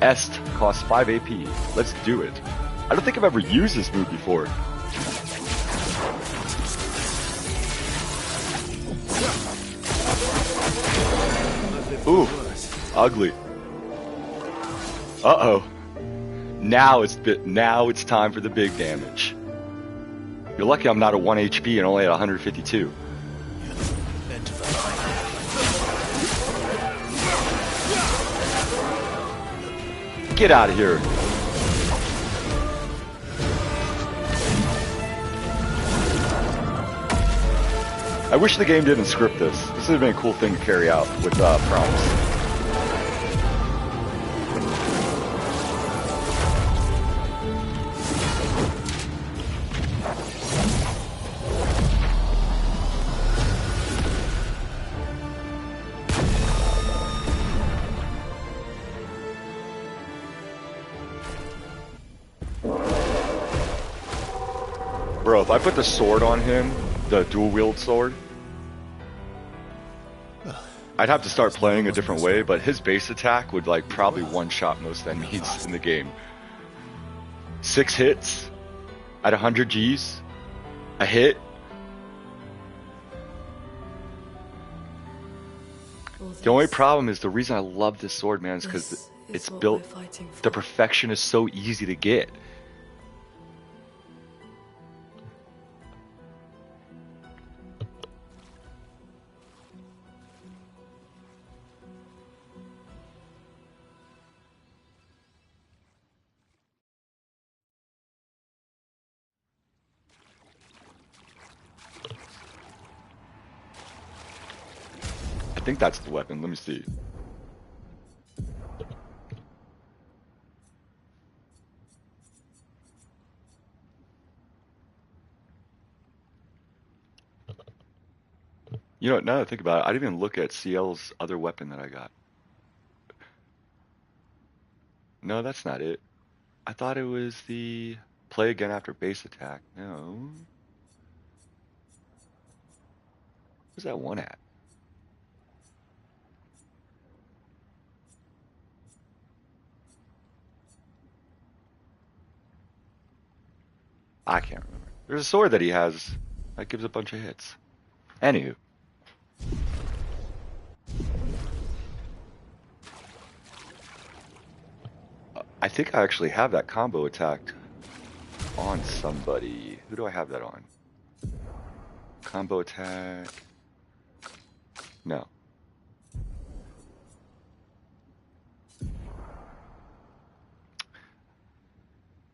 Est costs 5 AP. Let's do it. I don't think I've ever used this move before. Ooh, ugly. Uh-oh. Now it's time for the big damage. You're lucky I'm not at 1 HP and only at 152. Get out of here. I wish the game didn't script this. This would have been a cool thing to carry out with prompts. Bro, if I put the sword on him, the dual-wield sword, I'd have to start playing a different way, but his base attack would like probably one-shot most enemies in the game. 6 hits at 100 Gs, a hit. The only problem is the reason I love this sword, man, is because it's built, the perfection is so easy to get. I think that's the weapon. Let me see. You know, now that I think about it, I didn't even look at CL's other weapon that I got. No, that's not it. I thought it was the play again after base attack. No. Where's that one at? I can't remember. There's a sword that he has that gives a bunch of hits. Anywho. I think I actually have that combo attack on somebody. Who do I have that on? Combo attack. No.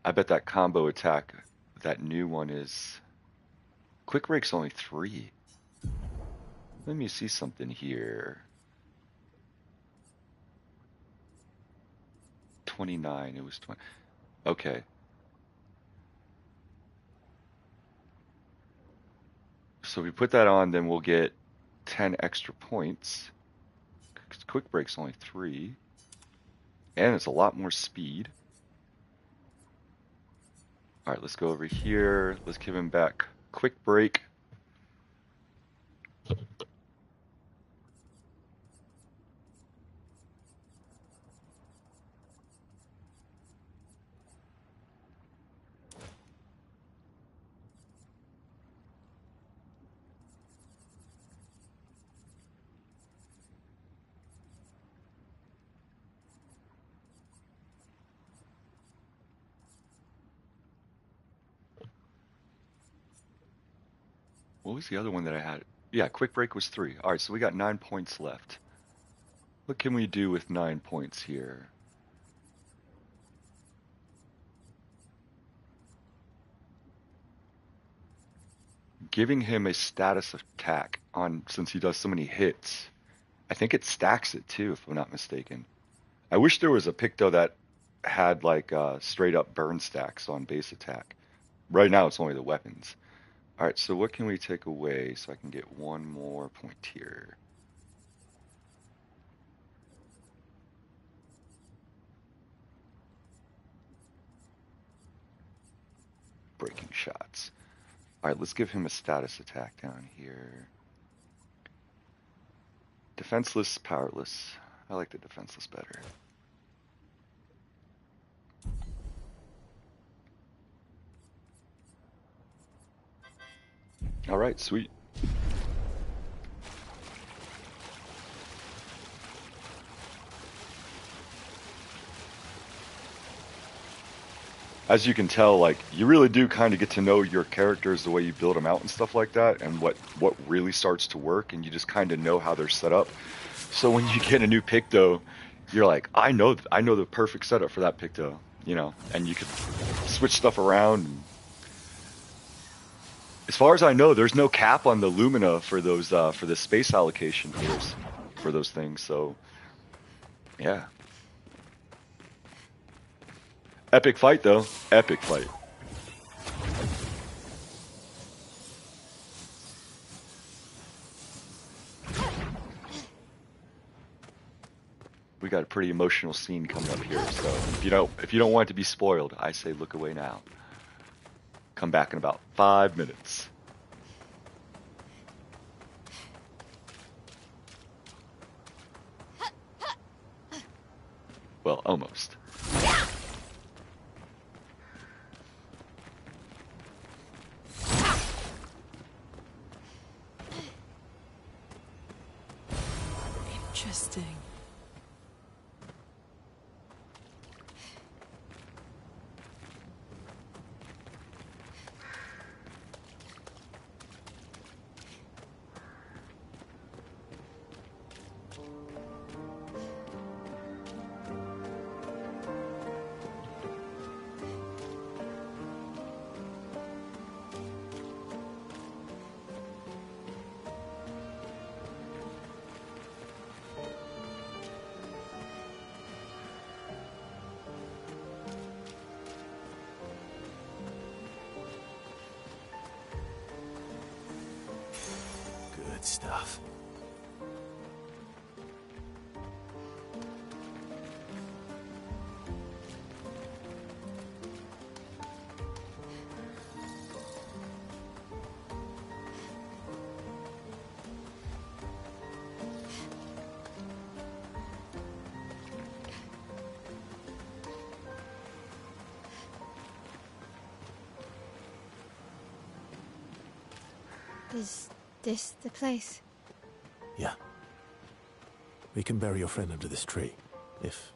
I bet that combo attack, that new one is... Quick Break's only 3. Let me see something here. 29, it was 20. Okay. So if we put that on, then we'll get 10 extra points. Quick Break's only 3. And it's a lot more speed. Alright, let's go over here. Let's give him back Quick Break. What was the other one that I had? Yeah, Quick Break was 3. Alright, so we got 9 points left. What can we do with 9 points here? Giving him a status attack on, since he does so many hits. I think it stacks it too, if I'm not mistaken. I wish there was a pick though that had like straight up burn stacks on base attack. Right now it's only the weapons. All right, so what can we take away so I can get one more point here? Breaking shots. All right, let's give him a status attack down here. Defenseless, powerless. I like the defenseless better. All right, sweet. As you can tell, like, you really do kind of get to know your characters, the way you build them out and stuff like that, and what really starts to work, and you just kind of know how they're set up. So when you get a new Picto, you're like, I know the perfect setup for that Picto, you know, and you could switch stuff around. And as far as I know, there's no cap on the Lumina for those for the space allocation for those things. So yeah. Epic fight, though. Epic fight. We got a pretty emotional scene coming up here, so if you don't want it to be spoiled, I say look away now. Come back in about 5 minutes. Well, almost.
Interesting.
Good stuff.
Is this the place?
Yeah. We can bury your friend under this tree, if...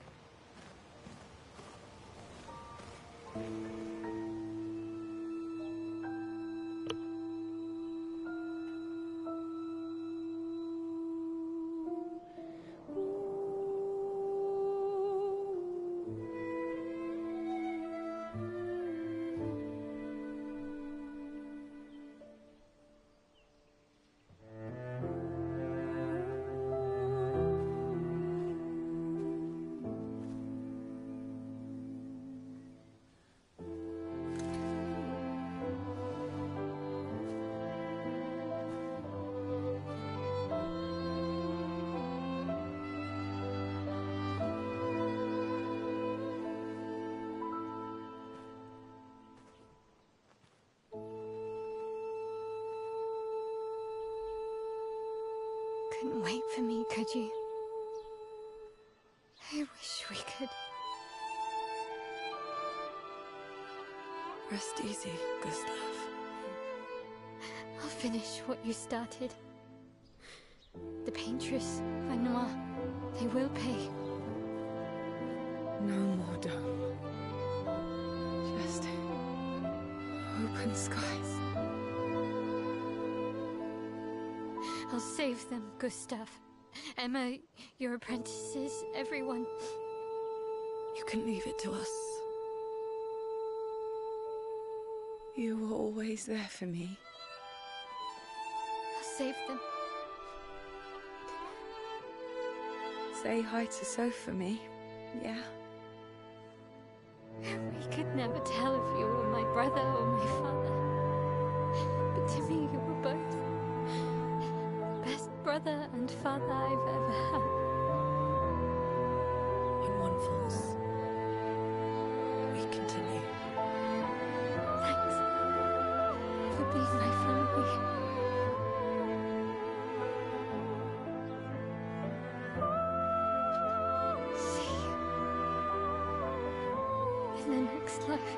Couldn't wait for me, could you? I wish we could.
Rest easy, Gustav.
I'll finish what you started. The paintress, Renoir, they will pay.
No more dome. Just open skies.
I'll save them, Gustav. Emma, your apprentices, everyone.
You can leave it to us.
You were always there for me.
I'll save them.
Say hi to Soph for me, yeah?
We could never tell if you were my brother or my father. But to me, you were both. Best brother and father I've ever had.
When one falls, we continue.
Thanks for being my family. See you in the next life.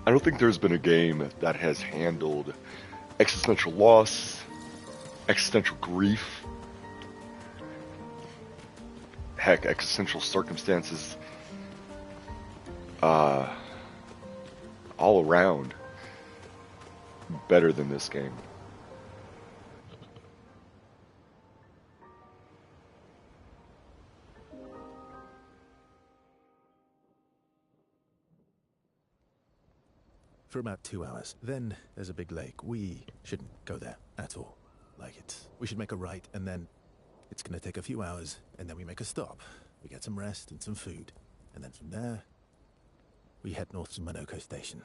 I don't think there's been a game that has handled existential loss, existential grief, heck, existential circumstances, all around better than this game.
For about 2 hours. Then there's a big lake. We shouldn't go there at all. We should make a right, and then it's gonna take a few hours, and then we make a stop. We get some rest and some food. And then from there, we head north to Monoko Station.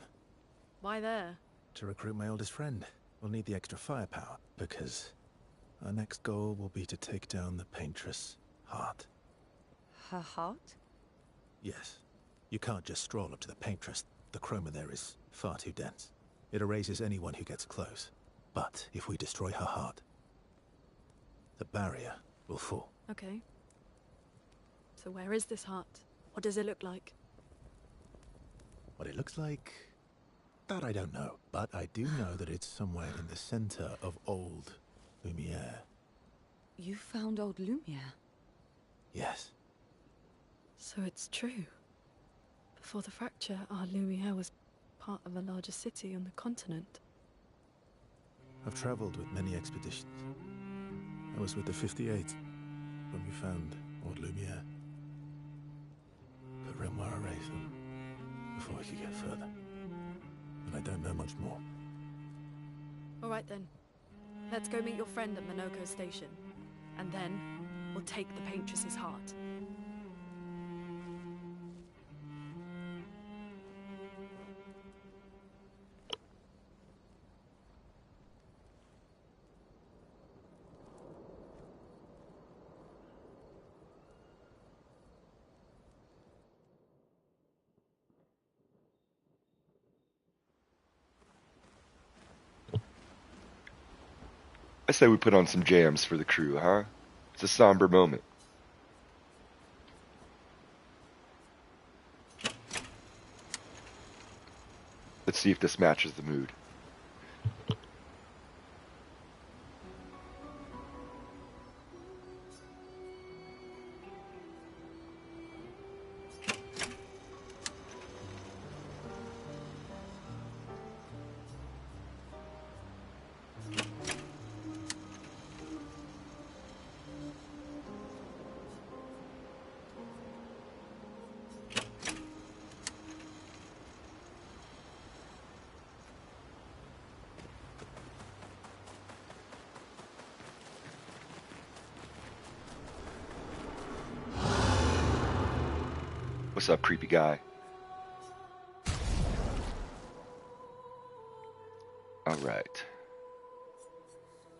Why there?
To recruit my oldest friend. We'll need the extra firepower, because our next goal will be to take down the Paintress' heart.
Her heart?
Yes. You can't just stroll up to the Paintress. The chroma there is far too dense. It erases anyone who gets close. But if we destroy her heart, the barrier will fall.
Okay. So where is this heart? What does it look like?
What it looks like, that I don't know. But I do know that it's somewhere in the center of old Lumiere.
You found old Lumiere?
Yes.
So it's true. Before the fracture, our Lumiere was part of a larger city on the continent.
I've traveled with many expeditions. I was with the 58th when we found old Lumiere. But Renoir erased them before we could get further. And I don't know much more.
All right then. Let's go meet your friend at Monoko Station. And then, we'll take the Paintress's heart.
I say we put on some jams for the crew, huh? It's a somber moment. Let's see if this matches the mood. What's up, creepy guy? Alright.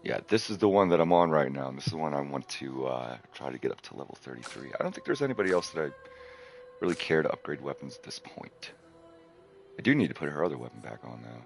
Yeah, this is the one that I'm on right now, and this is the one I want to try to get up to level 33. I don't think there's anybody else that I really care to upgrade weapons at this point. I do need to put her other weapon back on, though.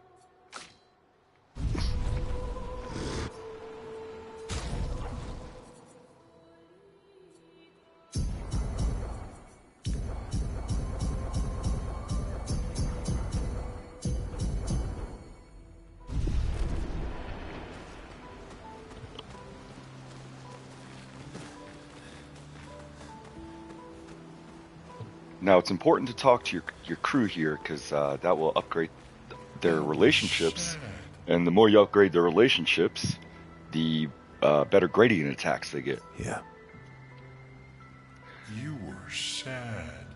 Now, it's important to talk to your crew here, because that will upgrade their relationships. And the more you upgrade their relationships, the better grading attacks they get.
Yeah.
You were sad.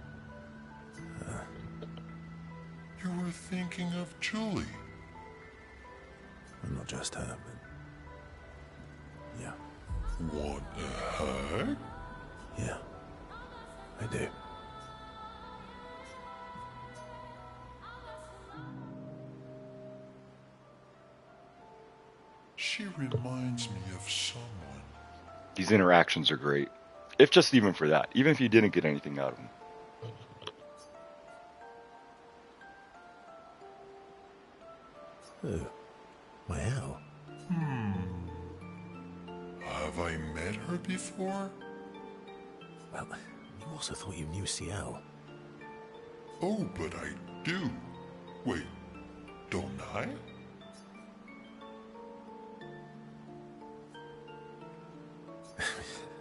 You were thinking of Julie.
Well, not just her, but... yeah.
Want a hug?
Yeah. I do.
She reminds me of someone.
These interactions are great. If just even for that. Even if you didn't get anything out of them.
Oh. My owl.
Have I met her before?
Well, you also thought you knew CL.
Oh, but I do. Wait, don't I?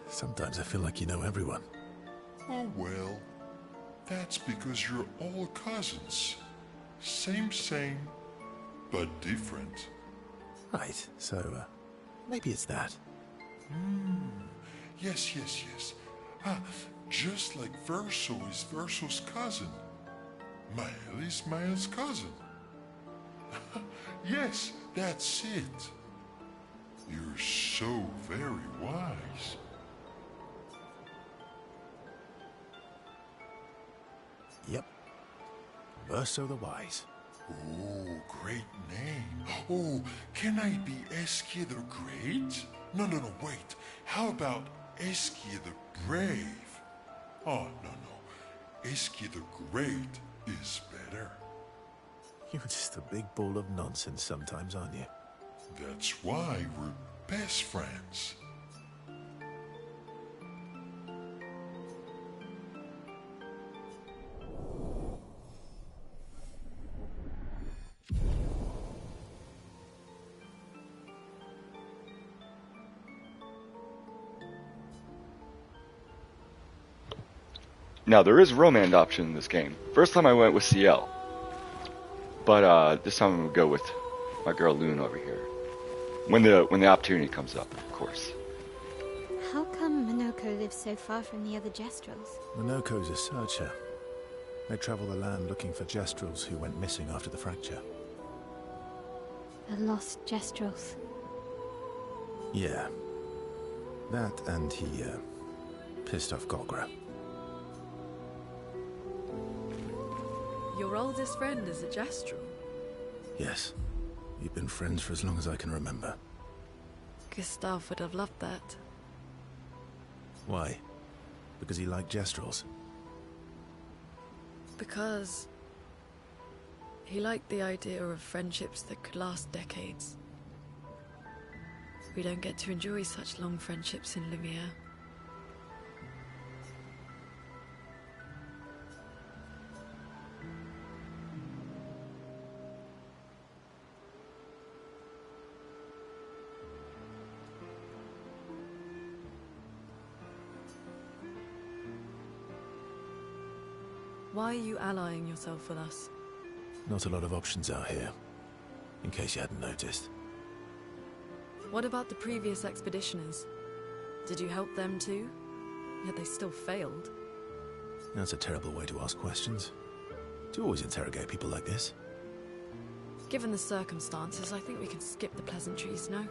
Sometimes I feel like you know everyone.
Oh, well. That's because you're all cousins. Same, but different.
Right, so, maybe it's that.
Yes. Just like Verso is Verso's cousin. Mael is Mael's cousin. Yes, that's it. You're so very wise.
Yep. Verso the Wise.
Oh, great name. Oh, can I be Eskia the Great? No, wait. How about Eskia the Brave? Oh, no. Eskia the Great is better.
You're just a big ball of nonsense sometimes, aren't you?
That's why we're best friends.
Now, there is a romance option in this game. First time I went with CL. But this time I'm going to go with my girl Loon over here. When the opportunity comes up, of course.
How come Minoko lives so far from the other Jestrels?
Minoko's a searcher. They travel the land looking for Jestrels who went missing after the fracture.
The lost Jestrels.
Yeah. That and he, pissed off Golgra.
Your oldest friend is a Jestrel?
Yes. We've been friends for as long as I can remember.
Gustav would have loved that.
Why? Because he liked Jestrels?
Because he liked the idea of friendships that could last decades. We don't get to enjoy such long friendships in Lumiere. Why are you allying yourself with us?
Not a lot of options out here, in case you hadn't noticed.
What about the previous expeditioners? Did you help them too? Yet they still failed.
That's a terrible way to ask questions. Do you always interrogate people like this?
Given the circumstances, I think we can skip the pleasantries, no?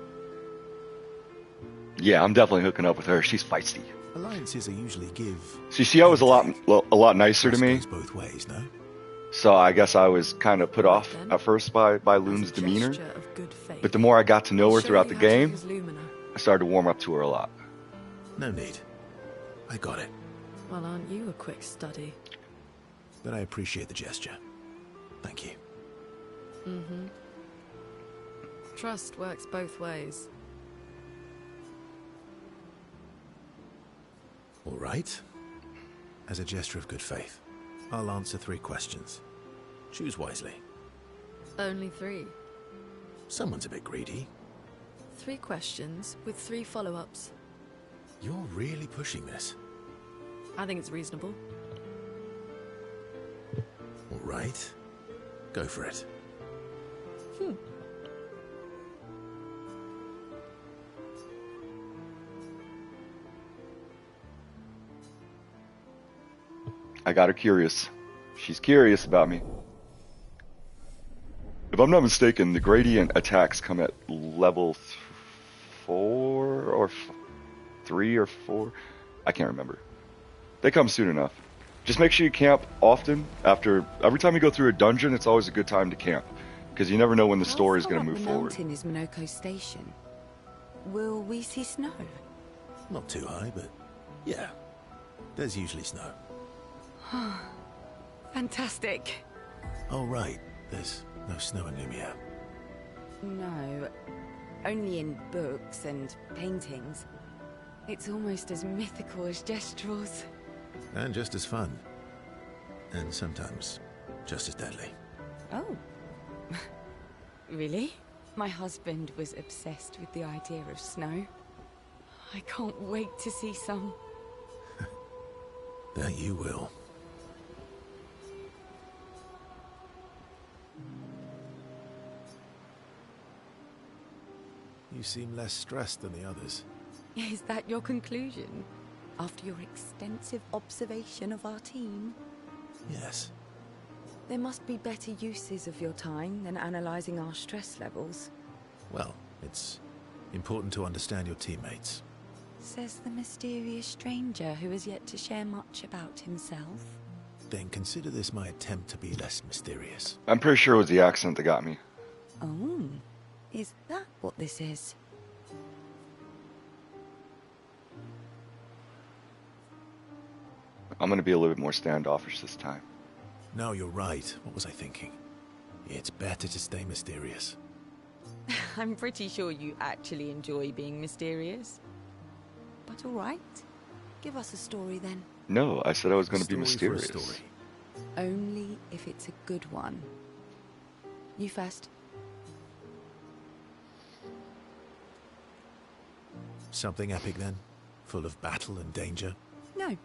Yeah, I'm definitely hooking up with her. She's feisty.
Alliances are usually give.
So you see, I was a lot nicer to
Trust
me.
goes both ways, no?
So I guess I was kind of put off
Then,
at first by
as a
Lune's demeanor.
gesture of good faith,
But the more I got to know
I'll
her
show
throughout
you
the
how to
game,
use Lumina.
I started to warm up to her a lot.
No need. I got it.
Well, aren't you a quick study?
But I appreciate the gesture. Thank you.
Mm-hmm. Trust works both ways.
All right. As a gesture of good faith, I'll answer 3 questions. Choose wisely.
Only 3.
Someone's a bit greedy.
3 questions with 3 follow-ups.
You're really pushing this.
I think it's reasonable.
All right. Go for it.
I got her curious. She's curious about me. If I'm not mistaken, the gradient attacks come at level 4 or 3 or 4. I can't remember. They come soon enough. Just make sure you camp often. Every time you go through a dungeon, it's always a good time to camp, because you never know when the story is going to move forward.
How far up the mountain is Minoko Station? Will we see snow?
Not too high, but yeah. There's usually snow.
Fantastic.
Oh, right. There's no snow in Lumia.
No, only in books and paintings. It's almost as mythical as Gestrels.
And just as fun. And sometimes just as deadly.
Oh. Really? My husband was obsessed with the idea of snow. I can't wait to see some.
That you will. You seem less stressed than the others.
Is that your conclusion? After your extensive observation of our team?
Yes.
There must be better uses of your time than analyzing our stress levels.
Well, it's important to understand your teammates.
Says the mysterious stranger who has yet to share much about himself.
Then consider this my attempt to be less mysterious.
I'm pretty sure it was the accent that got me.
Oh, is that what this is?
I'm going to be a little bit more standoffish this time.
No, you're right. What was I thinking? It's better to stay mysterious.
I'm pretty sure you actually enjoy being mysterious. But all right. Give us a story then.
No, I said I was going to be
Story for a
mysterious.
story.
Only if it's a good one. You first.
Something epic then? Full of battle and danger?
No.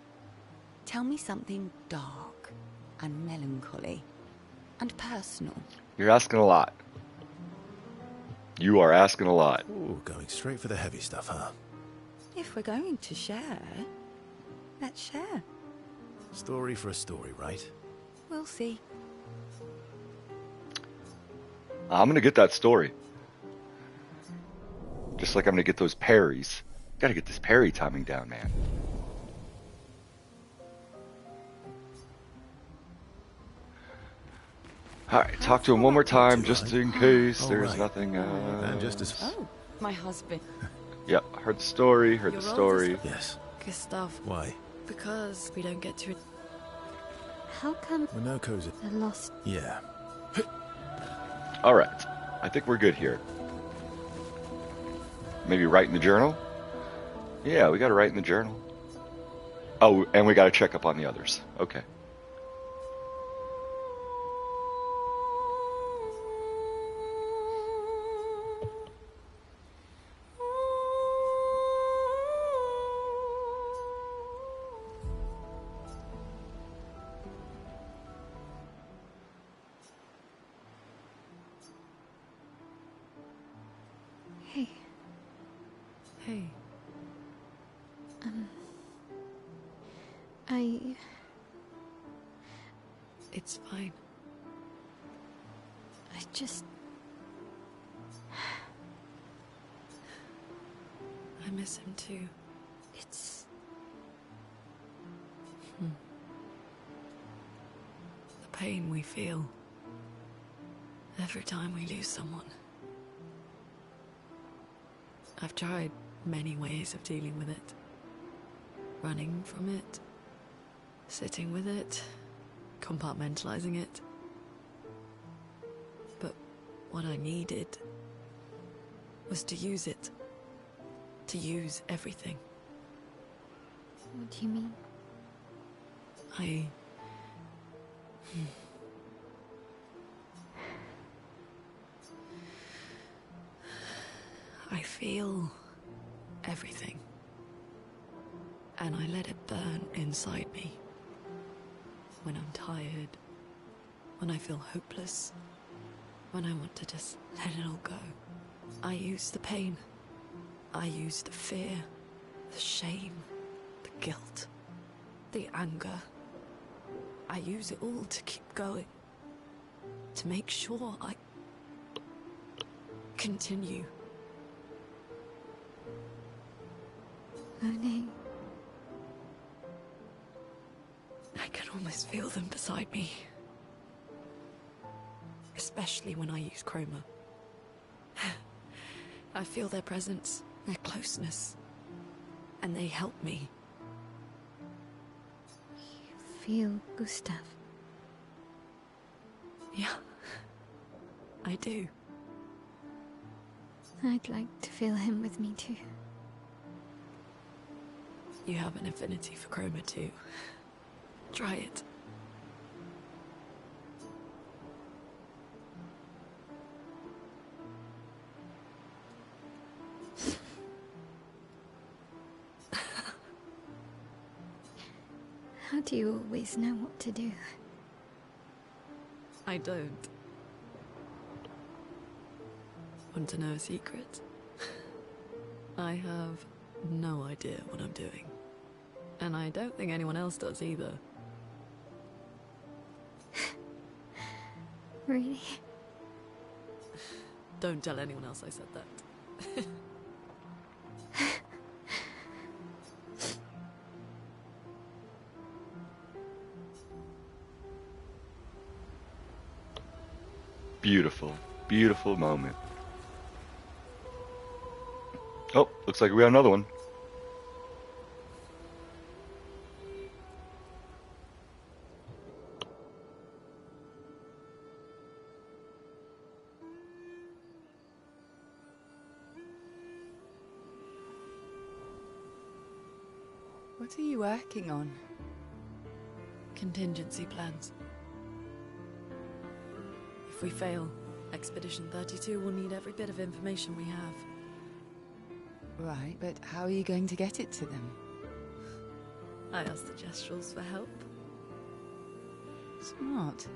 Tell me something dark and melancholy and personal.
You're asking a lot. You are asking a lot.
Ooh, going straight for the heavy stuff, huh?
If we're going to share, let's share.
Story for a story, right?
We'll see.
I'm going to get that story. Just like I'm going to get those parries. Got to get this parry timing down, man. Alright, talk to him one more time just in case there's
right.
nothing.
And just as...
Oh, my husband.
Yep, heard the story, heard the
Your
story.
oldest-
Yes.
Gustav,
Why?
because we don't get to...
How come
Minoko's...
the lost...
Yeah.
Alright, I think we're good here. Maybe write in the journal? Yeah, we gotta write in the journal. Oh, and we gotta check up on the others. Okay.
Hey,
Hey, it's fine.
I just...
I miss him too.
It's
The pain we feel every time we lose someone. I've tried many ways of dealing with it. Running from it, sitting with it, compartmentalizing it. But what I needed was to use it. To use everything.
What do you mean?
I feel everything. And I let it burn inside me. When I'm tired, when I feel hopeless, when I want to just let it all go. I use the pain. I use the fear, the shame, the guilt, the anger. I use it all to keep going. To make sure I continue.
Monet.
I can almost feel them beside me. Especially when I use chroma. I feel their presence, their closeness. And they help me.
You feel Gustav?
Yeah, I do.
I'd like to feel him with me too.
You have an affinity for chroma too. Try it.
How do you always know what to do?
I don't. Want to know a secret? I have no idea what I'm doing. And I don't think anyone else does either.
Really?
Don't tell anyone else I said that.
Beautiful, beautiful moment. Oh, looks like we got another one.
What are you working on?
Contingency plans. If we fail, Expedition 32 will need every bit of information we have.
Right, but how are you going to get it to them?
I asked the Gestrals for help.
Smart.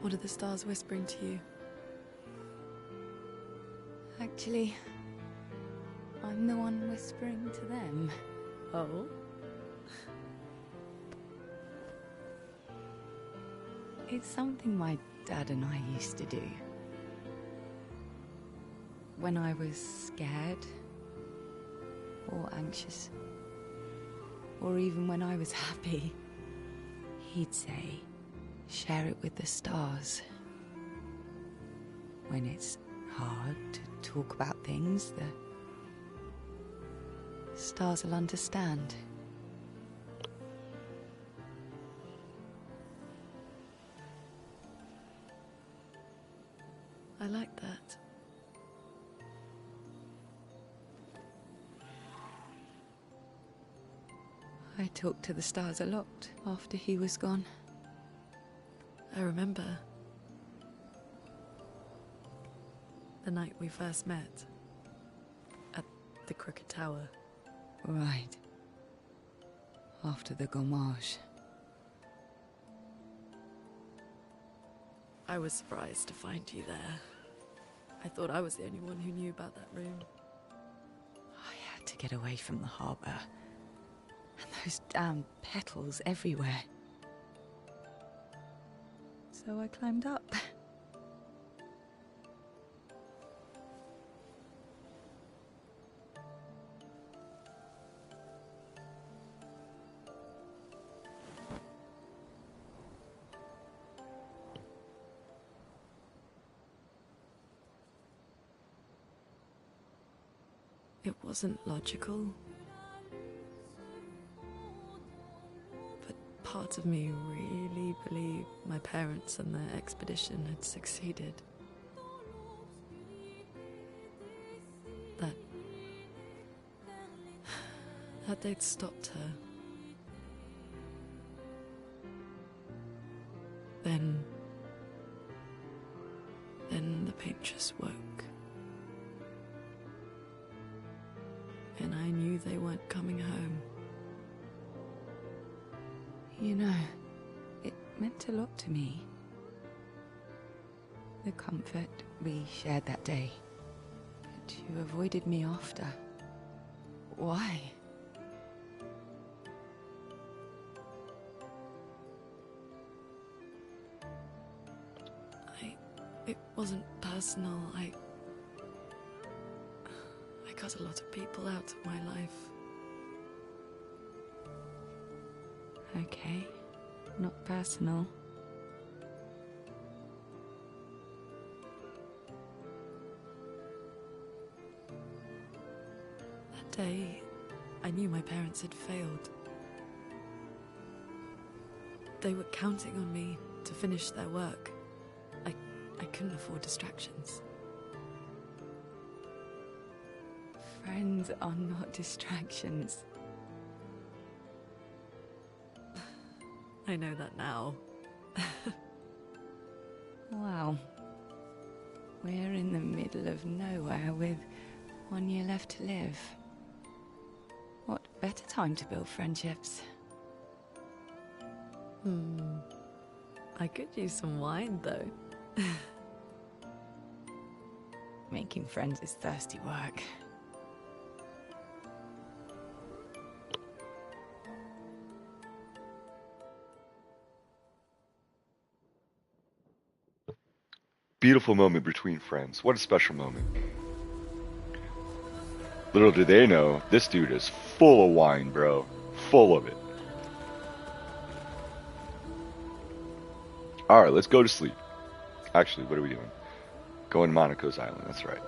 What are the stars whispering to you?
Actually, I'm the one whispering to them.
Oh?
It's something my dad and I used to do. When I was scared, or anxious, or even when I was happy, he'd say, share it with the stars. When it's hard to talk about things, the stars will understand.
I like that.
I talked to the stars a lot after he was gone.
I remember the night we first met at the Crooked Tower.
Right. After the gommage.
I was surprised to find you there. I thought I was the only one who knew about that room.
I had to get away from the harbour. And those damn petals everywhere. So I climbed up.
It wasn't logical. But part of me really believed my parents and their expedition had succeeded. That they'd stopped her. Then the paint just woke. And I knew they weren't coming home.
You know, it meant a lot to me. The comfort we shared that day. But you avoided me after. Why?
It wasn't personal. I cut a lot of people out of my life.
Okay, not personal.
That day, I knew my parents had failed. They were counting on me to finish their work. I couldn't afford distractions.
Friends are not distractions.
I know that now.
Wow. We're in the middle of nowhere with 1 year left to live. What better time to build friendships?
I could use some wine, though.
Making friends is thirsty work.
Beautiful moment between friends. What a special moment. Little do they know, this dude is full of wine, bro. Full of it. Alright, let's go to sleep. Actually, what are we doing? Going to Monaco's island, that's right.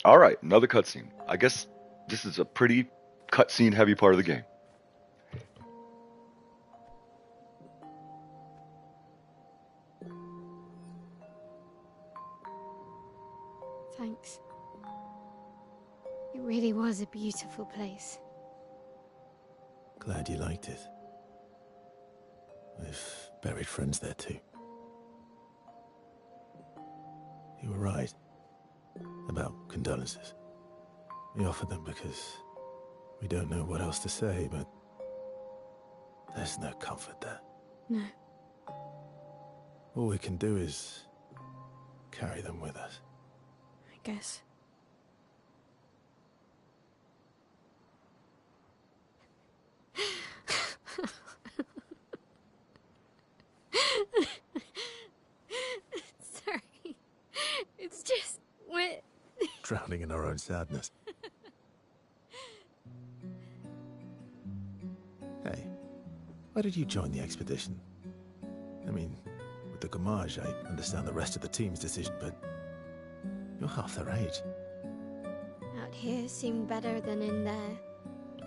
Alright, another cutscene. I guess this is a pretty cutscene heavy part of the game.
Thanks. It really was a beautiful place.
Glad you liked it. We've buried friends there too. You were right about condolences. We offered them because we don't know what else to say, but there's no comfort there.
No.
All we can do is carry them with us.
I guess. Sorry. It's just wet.
Drowning in our own sadness. Hey, why did you join the expedition? I mean, with the Gommage, I understand the rest of the team's decision, but you're half their age.
Out here seemed better than in there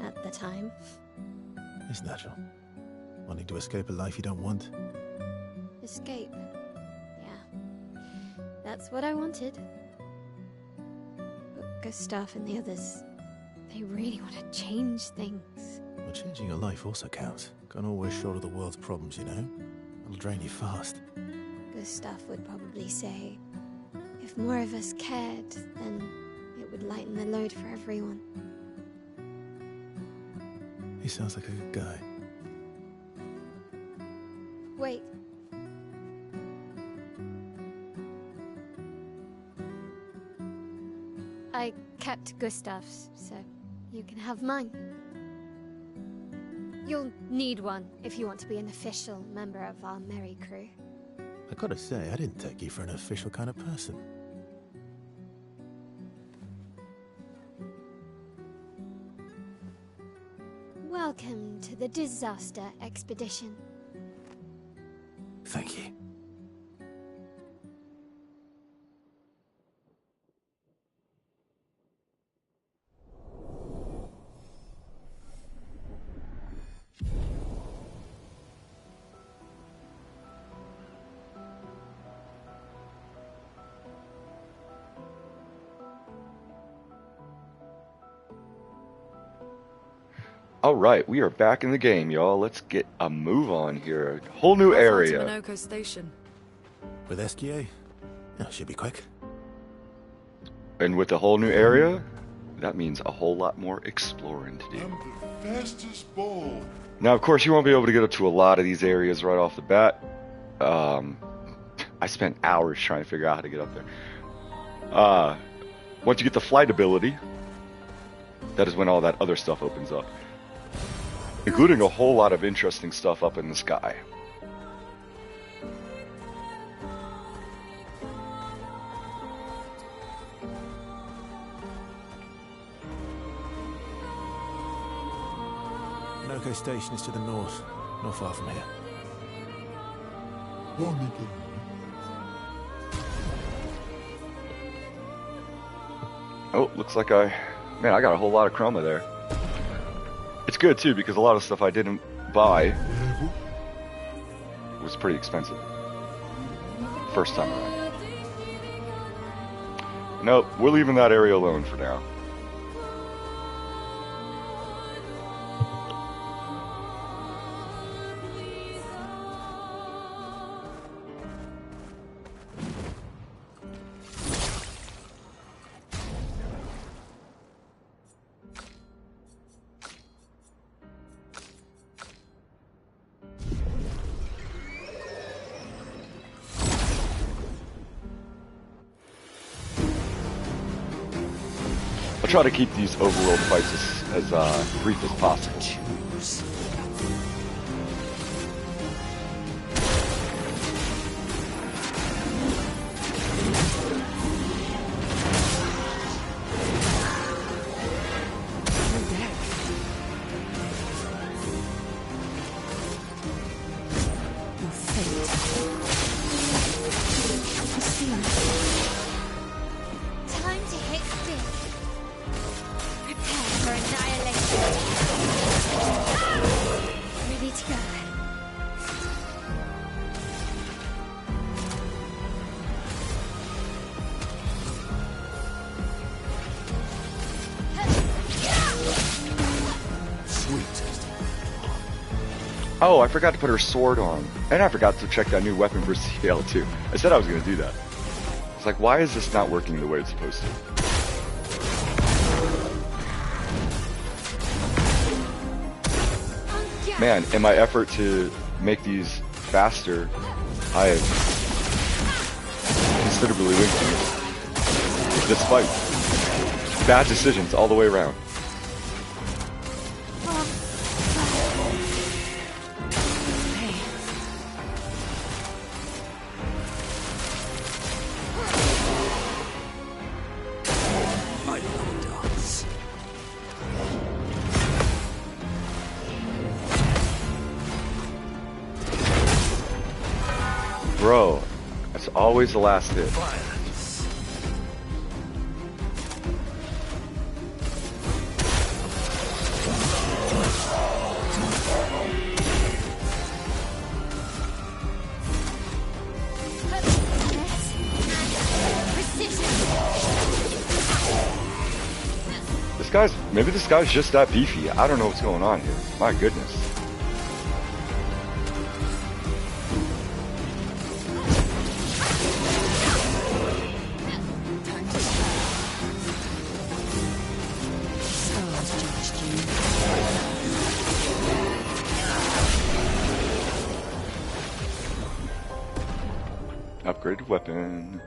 at the time.
It's natural. Wanting to escape a life you don't want.
Escape. Yeah. That's what I wanted. But Gustav and the others, they really want to change things.
Well, changing your life also counts. Can't always shoulder the world's problems, you know? It'll drain you fast.
Gustav would probably say, if more of us cared, then it would lighten the load for everyone.
He sounds like a good guy.
Wait. I kept Gustav's, so you can have mine. You'll need one if you want to be an official member of our merry crew.
I gotta say, I didn't take you for an official kind of person.
Welcome to the disaster expedition.
Thank you.
All right, we are back in the game, y'all. Let's get a move on here. Whole new
How far to
area.
Minoko Station?
With SGA? Oh, should be quick.
And with a whole new area, that means a whole lot more exploring to do.
I'm the fastest bull.
Now, of course, you won't be able to get up to a lot of these areas right off the bat. I spent hours trying to figure out how to get up there. Once you get the flight ability, that is when all that other stuff opens up, including a whole lot of interesting stuff up in the sky.
Minoko Station is to the north, not far from here.
Oh, looks like man, I got a whole lot of chroma there. It's good too, because a lot of stuff I didn't buy was pretty expensive. First time around. Nope, we're leaving that area alone for now. I'll try to keep these overworld fights as brief as possible.
Time to hit stick. Prepare for annihilation. Ready to go.
Oh, I forgot to put her sword on. And I forgot to check that new weapon for CL too. I said I was going to do that. It's like, why is this not working the way it's supposed to? Man, in my effort to make these faster, I have considerably linked this fight. Bad decisions all the way around. Bro, that's always the last hit. Maybe this guy's just that beefy. I don't know what's going on here. My goodness. Upgraded weapon.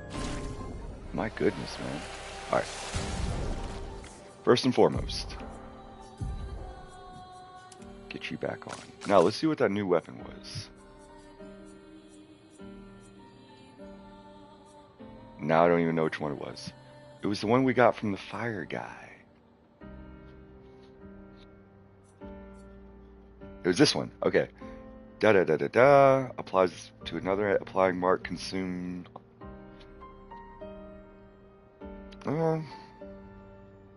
My goodness, man. Alright. First and foremost, get you back on. Now, let's see what that new weapon was. Now I don't even know which one it was. It was the one we got from the fire guy. It was this one. Okay. Da-da-da-da-da. Applies to another applying mark consumed.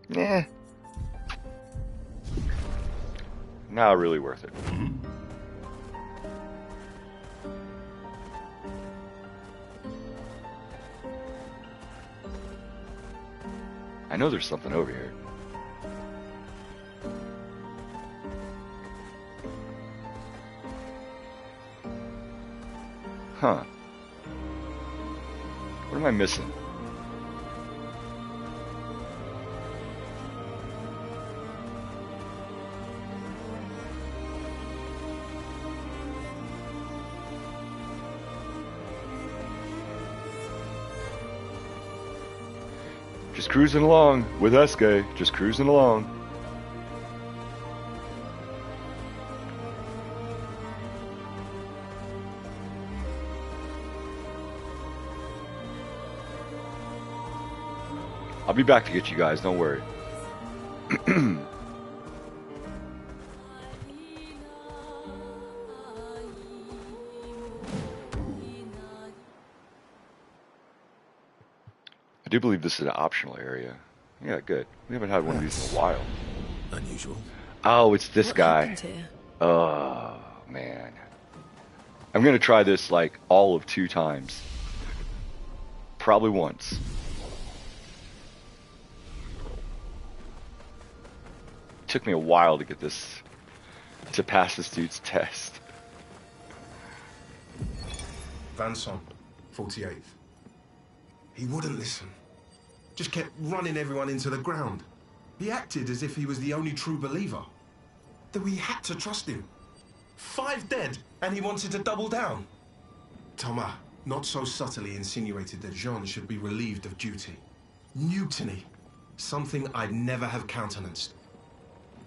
Yeah. Not really worth it. I know there's something over here. Huh. What am I missing? Just cruising along with Eske. Just cruising along. I'll be back to get you guys, don't worry. I do believe this is an optional area. Yeah, good. We haven't had one of these in a while.
Unusual.
Oh, it's this
What
guy.
happened here?
Oh, man. I'm going to try this like all of 2 times. Probably once. Took me a while to get this, to pass this dude's test.
Vanson, 48th. He wouldn't listen. Just kept running everyone into the ground. He acted as if he was the only true believer. That we had to trust him. 5 dead, and he wanted to double down. Thomas, not so subtly insinuated that Jean should be relieved of duty. Mutiny. Something I'd never have countenanced.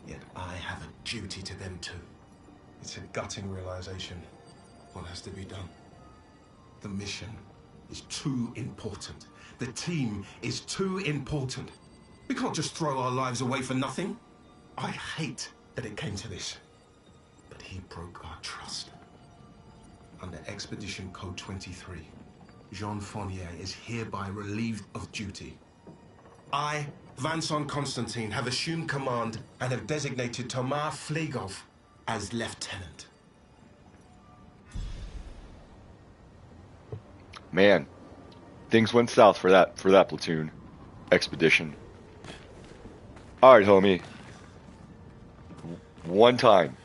Yet I have a duty to them too. It's a gutting realization. What has to be done? The mission is too important. The team is too important. We can't just throw our lives away for nothing. I hate that it came to this. But he broke our trust. Under Expedition Code 23, Jean Fournier is hereby relieved of duty. I, Vanson Constantine, have assumed command and have designated Thomas Flegov as lieutenant.
Man, things went south for that platoon expedition. All right, homie. One time.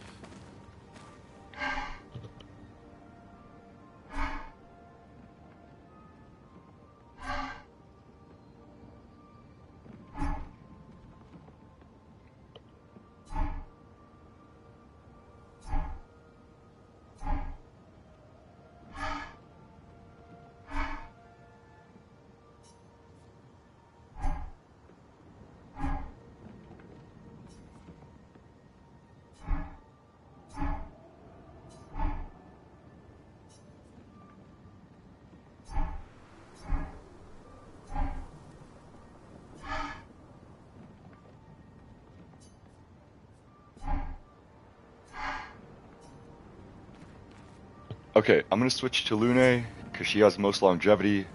Okay, I'm going to switch to Lune, because she has the most longevity.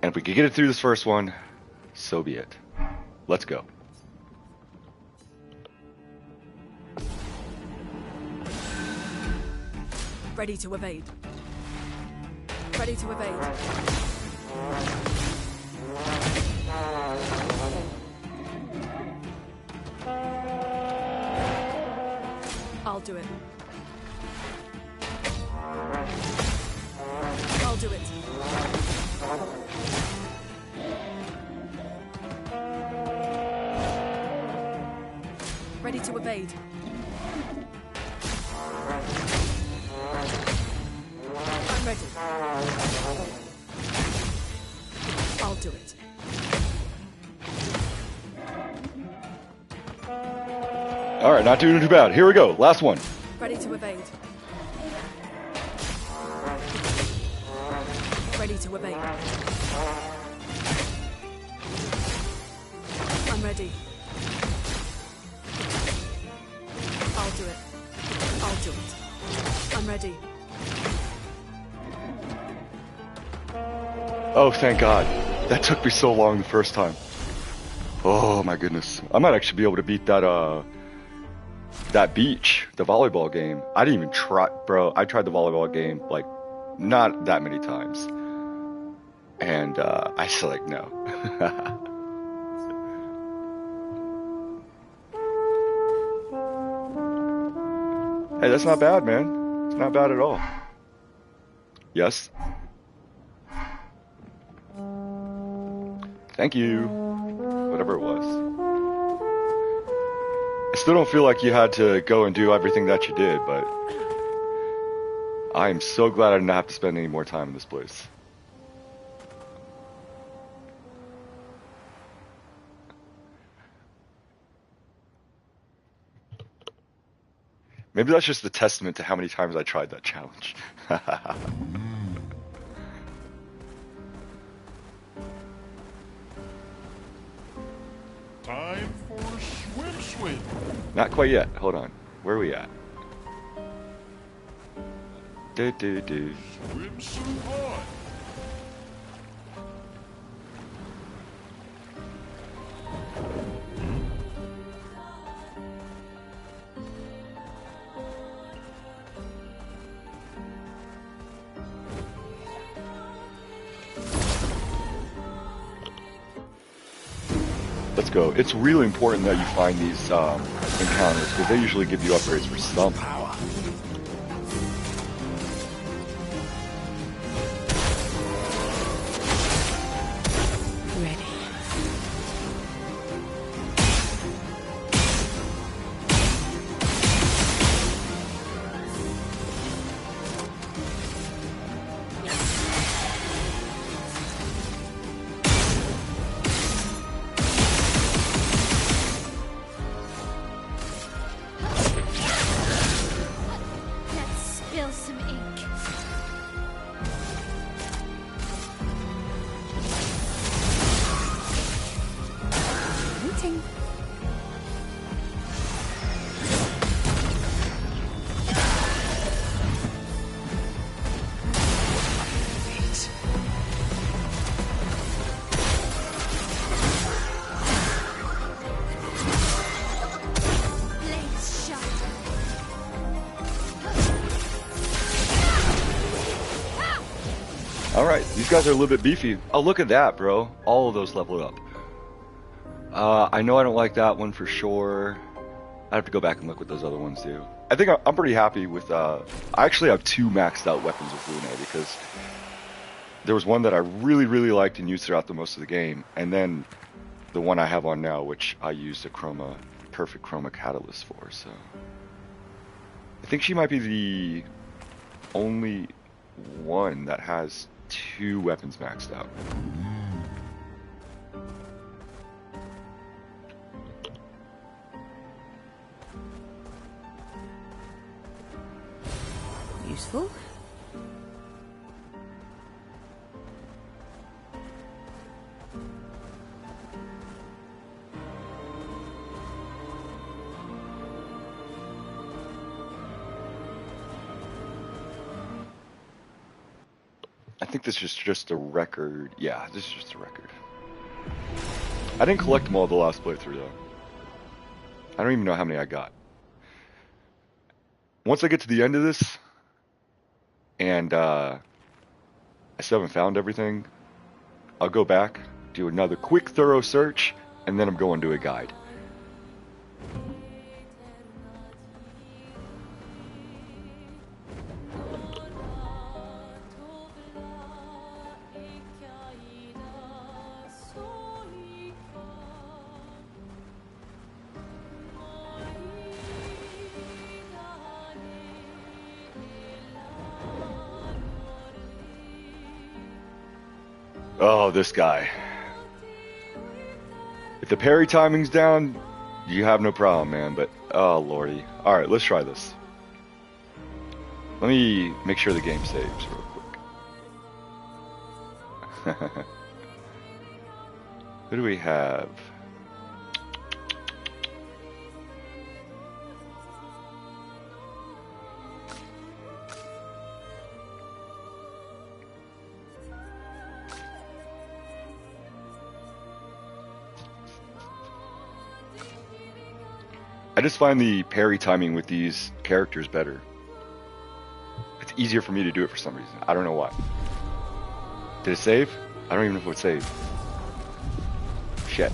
And if we can get it through this first one, so be it. Let's go.
Ready to evade. Ready to evade. I'll do it. I'll do it. Ready to evade. I'm ready. I'll do it.
All right, not doing too bad. Here we go. Last one.
Ready to evade. Ready to evade. I'm ready. I'll do it. I'll do it. I'm ready.
Oh, thank God. That took me so long the first time. Oh, my goodness. I might actually be able to beat that, that beach, the volleyball game. I didn't even try, bro. I tried the volleyball game, like, not that many times. And, I said, like, no. Hey, that's not bad, man. It's not bad at all. Yes? Thank you. Whatever it was. I still don't feel like you had to go and do everything that you did, but I am so glad I didn't have to spend any more time in this place. Maybe that's just a testament to how many times I tried that challenge.
Time for swim.
Not quite yet. Hold on. Where are we at?
Swimsuit on.
Let's go. It's really important that you find these encounters because they usually give you upgrades for some power.
Ready.
Let's spill some ink.
Waiting.
Blades sharp.
Alright, these guys are a little bit beefy. Oh, look at that, bro. All of those leveled up. I know I don't like that one for sure. I have to go back and look what those other ones do. I think I'm pretty happy with, I actually have 2 maxed out weapons with Lune because there was one that I really, really liked and used throughout the most of the game, and then the one I have on now, which I used a perfect chroma catalyst for, so. I think she might be the only one that has 2 weapons maxed out.
Useful.
I think this is just a record. Yeah, this is just a record. I didn't collect them all the last playthrough, though. I don't even know how many I got. Once I get to the end of this, and I still haven't found everything, I'll go back, do another quick, thorough search, and then I'm going to a guide. Oh, this guy. If the parry timing's down, you have no problem, man, but oh lordy. Alright, let's try this. Let me make sure the game saves real quick. Who do we have? I just find the parry timing with these characters better. It's easier for me to do it for some reason. I don't know why. Did it save? I don't even know if it would save. Shit.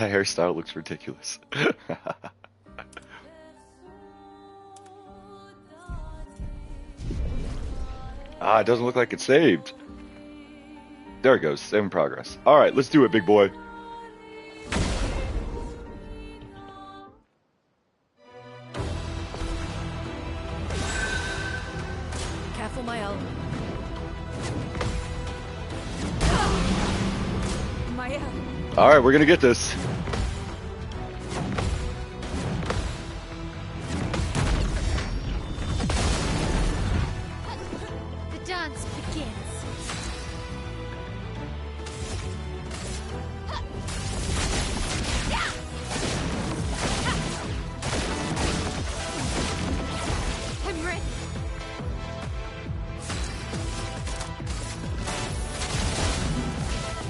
hairstyle looks ridiculous. It doesn't look like it's saved. There it goes. Save in progress. All right, let's do it, big boy.
Careful, my elbow. My
All right, we're gonna get this.
The dance begins. I'm ready.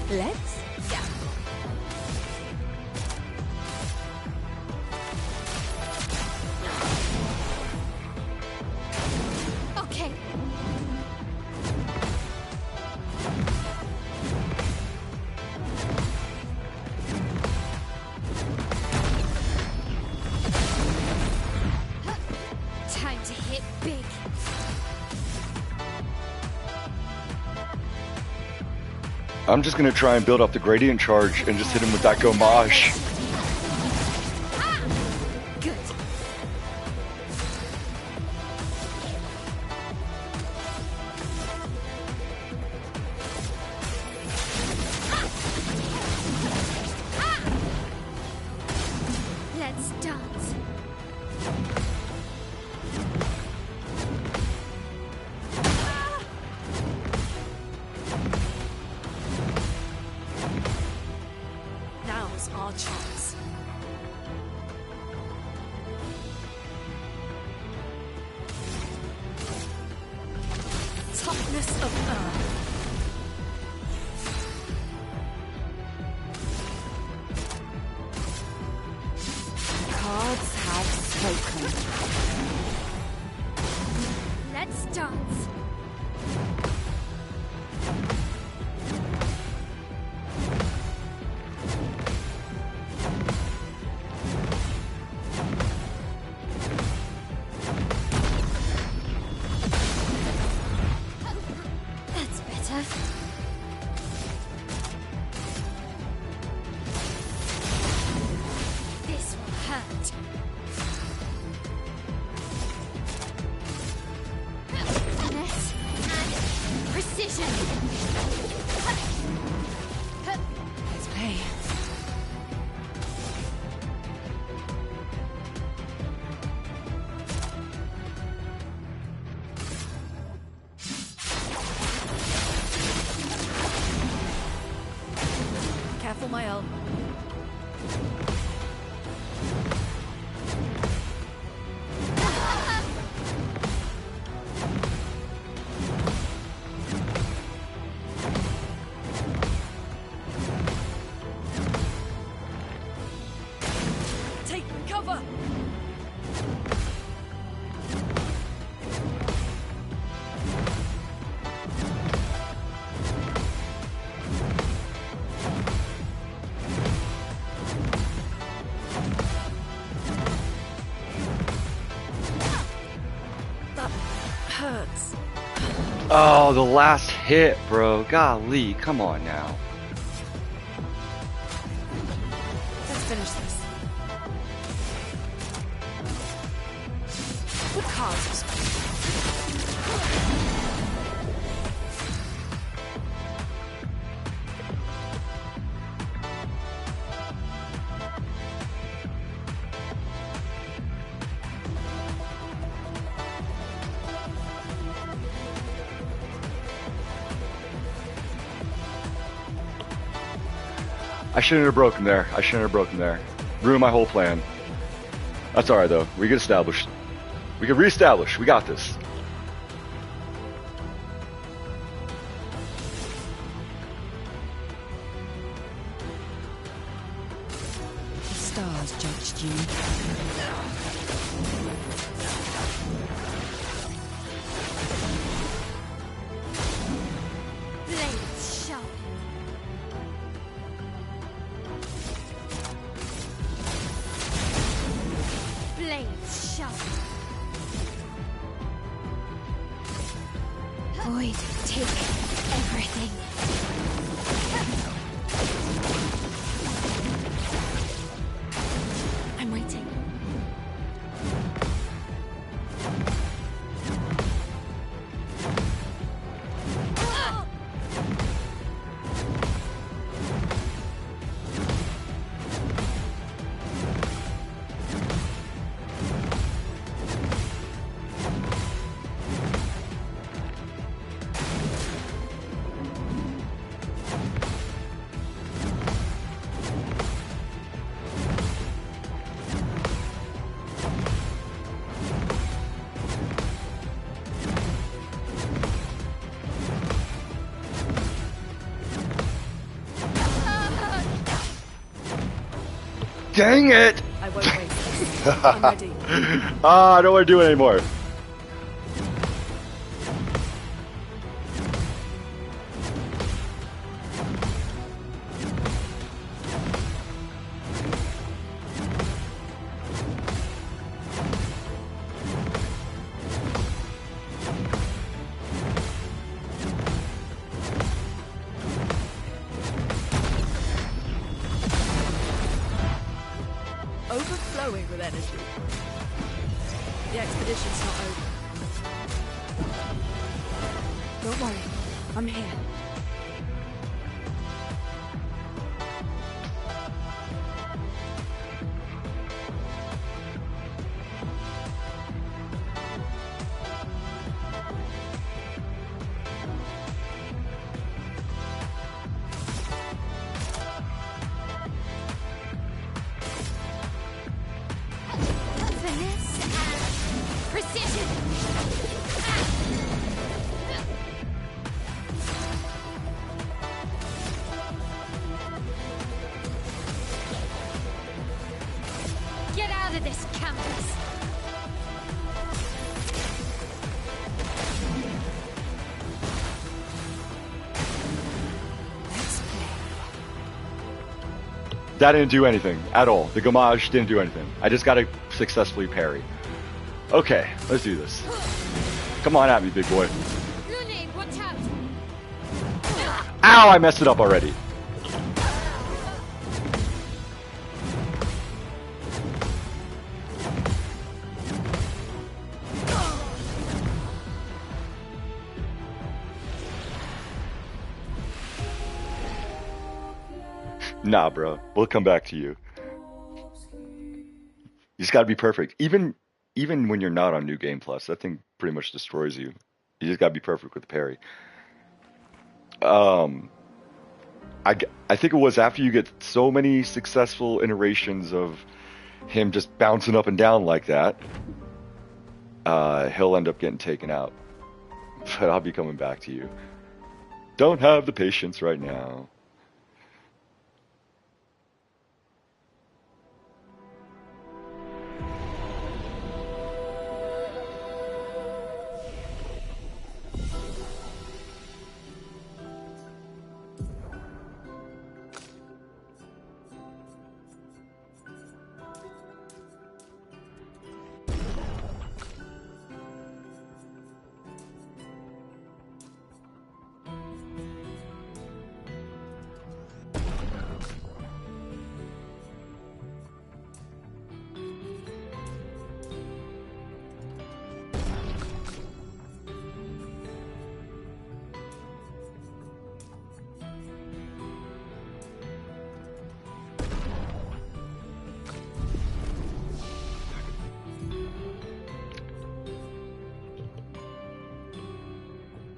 Let's.
Okay. Time to hit big.
I'm just gonna try and build up the gradient charge and just hit him with that gomage.
Good. Let's dance.
Now's our chance. Toughness of earth.
Cards have spoken.
Let's dance. That's better. This will hurt. Finesse and precision.
Let's play.
Careful, my elbow. Take cover. That hurts.
Oh, the last hit, bro. Golly, come on now.
Let's finish this. Good cards.
I shouldn't have broken there. I shouldn't have broken there. Ruined my whole plan. That's alright though. We get established. We can reestablish. We got this.
The stars judged you.
Blades sharp. going to take everything. I'm waiting.
Dang it!
I won't waste this. I'm ready.
I don't want to do it anymore.
Overflowing with energy. The expedition's not over. Don't worry, I'm here.
Finesse and precision. Get out of this campus. Let's play.
That didn't do anything at all. The Gamage didn't do anything. I just got to successfully parry. Okay, let's do this. Come on at me, big boy.
Grenade, watch out.
Ow, I messed it up already. Nah, bro. We'll come back to you. You just gotta be perfect. Even when you're not on New Game Plus, that thing pretty much destroys you. You just gotta be perfect with the parry. I think it was after you get so many successful iterations of him just bouncing up and down like that, he'll end up getting taken out. But I'll be coming back to you. Don't have the patience right now.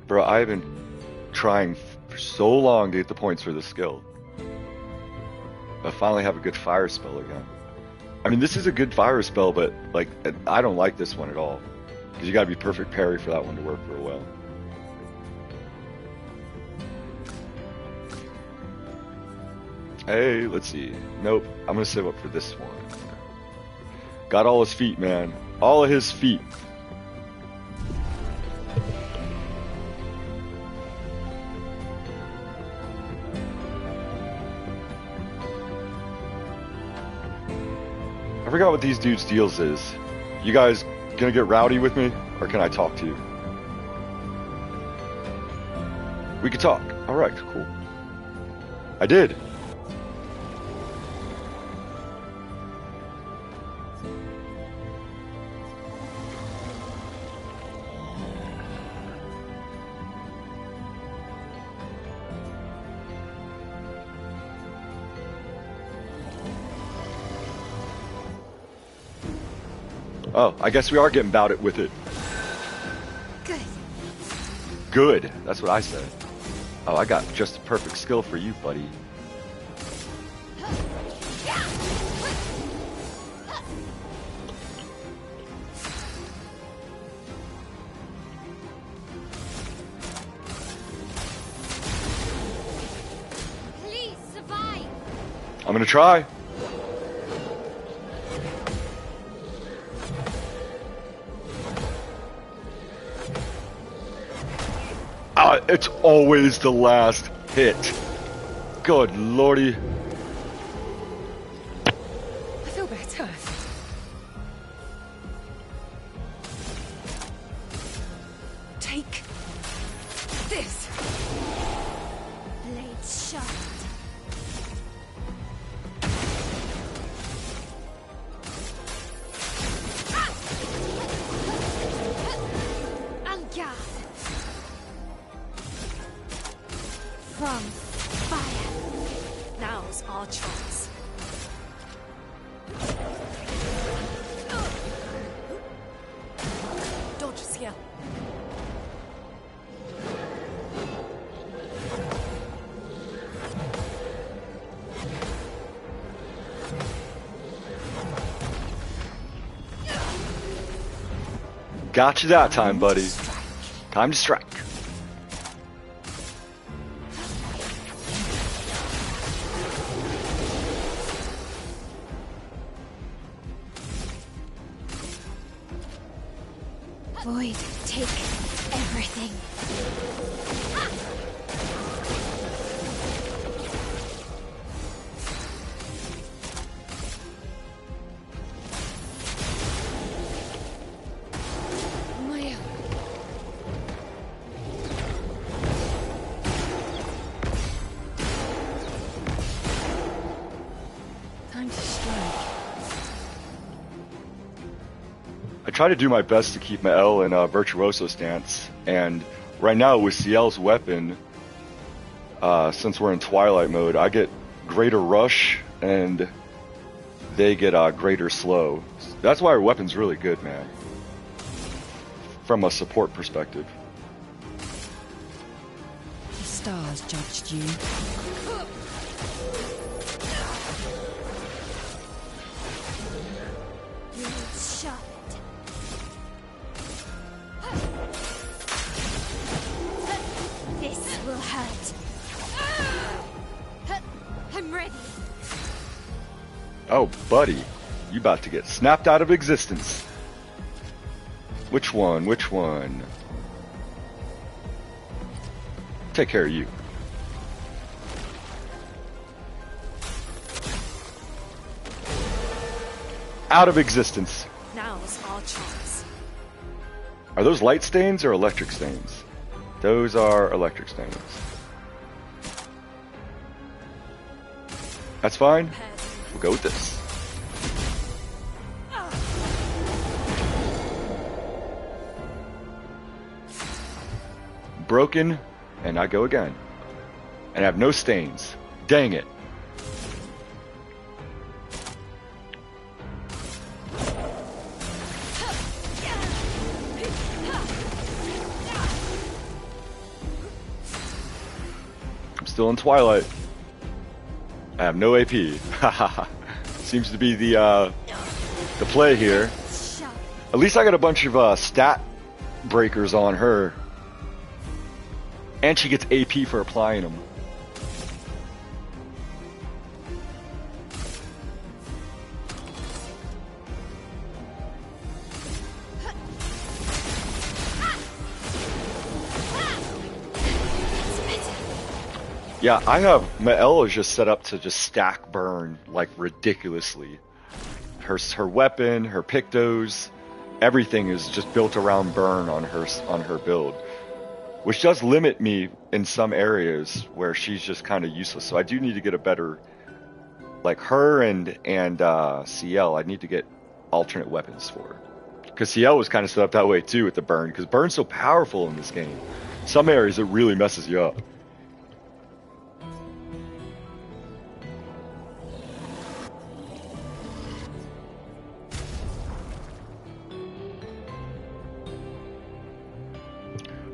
Bro, I've been trying for so long to get the points for this skill. I finally have a good fire spell again. I mean, this is a good fire spell, but like I don't like this one at all. Because you gotta be perfect parry for that one to work real well. Hey, let's see. Nope, I'm gonna save up for this one. Got all his feet, man. All of his feet. I forgot what these dudes' deals is. You guys gonna get rowdy with me, or can I talk to you? We could talk. All right, cool. I did. Oh, I guess we are getting about it with it.
Good.
Good. That's what I said. Oh, I got just the perfect skill for you, buddy.
Please survive.
I'm gonna try. It's always the last hit. Good lordy.
I feel better. Take this.
Blade sharp. Angar. From fire. Now's our chance. Dodge is here.
Got you that time, buddy. Time to strike.
Void, take everything. Maya.
Time to strike.
I try to do my best to keep my L in a virtuoso stance, and right now with CL's weapon, since we're in Twilight mode, I get greater rush and they get greater slow. That's why our weapon's really good, man, from a support perspective.
The stars judged you.
Blade sharp. This will hurt. I'm ready.
Oh, buddy, you about to get snapped out of existence. Which one? Which one? Take care of you. Out of existence.
Now's our chance.
Are those light stains or electric stains? Those are electric stains. That's fine. We'll go with this. Broken, and I go again. And I have no stains. Dang it. I'm still in Twilight. I have no AP. Seems to be the play here. At least I got a bunch of stat breakers on her. And she gets AP for applying them. Yeah, I have my L is just set up to just stack burn like ridiculously. Her weapon, her pictos, everything is just built around burn on her build. which does limit me in some areas where she's just kind of useless. So I do need to get a better, like her and CL. I need to get alternate weapons for her, because CL was kind of set up that way too with the burn, because burn's so powerful in this game. Some areas it really messes you up.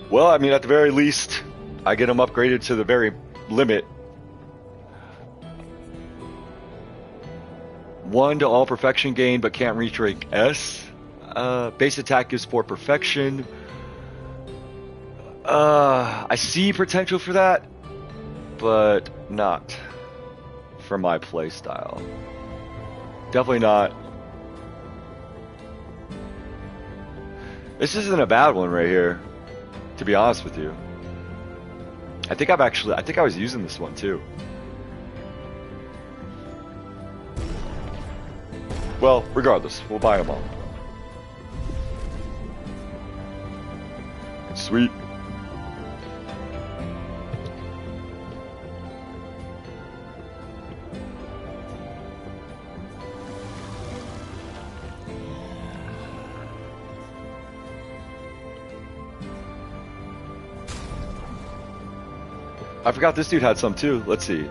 Well, I mean, at the very least, I get them upgraded to the very limit. 1 to all perfection gain, but can't reach rank S. Base attack gives 4 perfection. I see potential for that, but not for my playstyle. Definitely not. This isn't a bad one right here, to be honest with you. I think I was using this one too. Well, regardless, we'll buy them all. Sweet. I forgot this dude had some too. Let's see.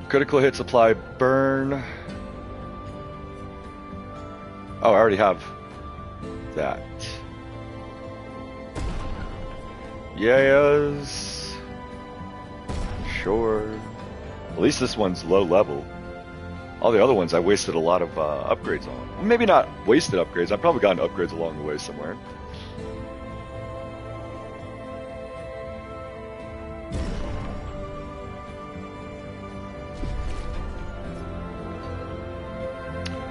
Critical hits apply burn. Oh, I already have that. Yes. Sure. At least this one's low level. All the other ones I wasted a lot of upgrades on. Well, maybe not wasted upgrades. I've probably gotten upgrades along the way somewhere.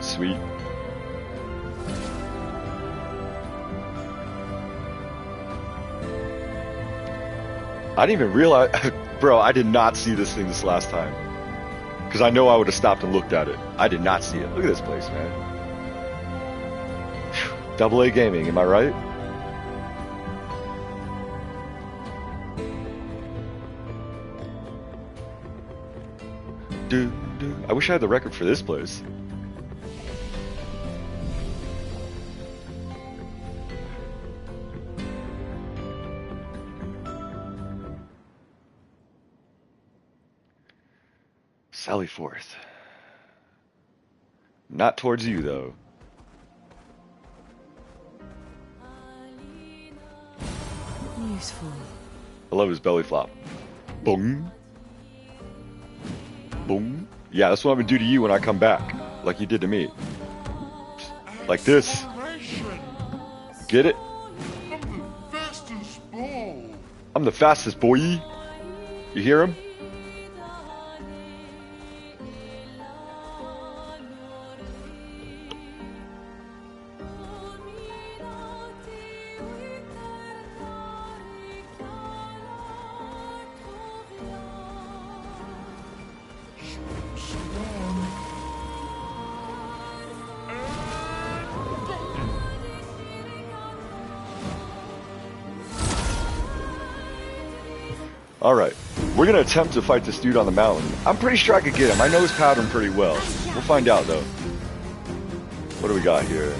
Sweet. I didn't even realize, bro, I did not see this thing this last time. Because I know I would have stopped and looked at it. I did not see it. Look at this place, man. AA Gaming, am I right? Dude, I wish I had the record for this place. Sally forth. Not towards you, though.
Useful.
I love his belly flop. Boom. Boom. Yeah, that's what I'm gonna do to you when I come back. Like you did to me. Like this. Get it? I'm the fastest, boy. You hear him? Alright, we're gonna attempt to fight this dude on the mountain. I'm pretty sure I could get him. I know his pattern pretty well. We'll find out though. What do we got here?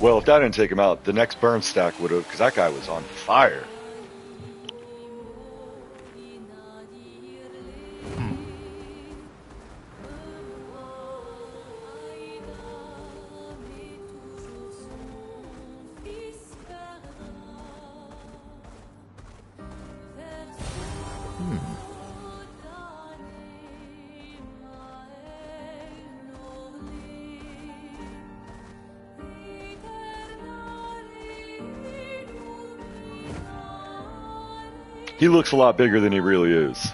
Well, if that didn't take him out, the next burn stack would have, because that guy was on fire. He looks a lot bigger than he really is.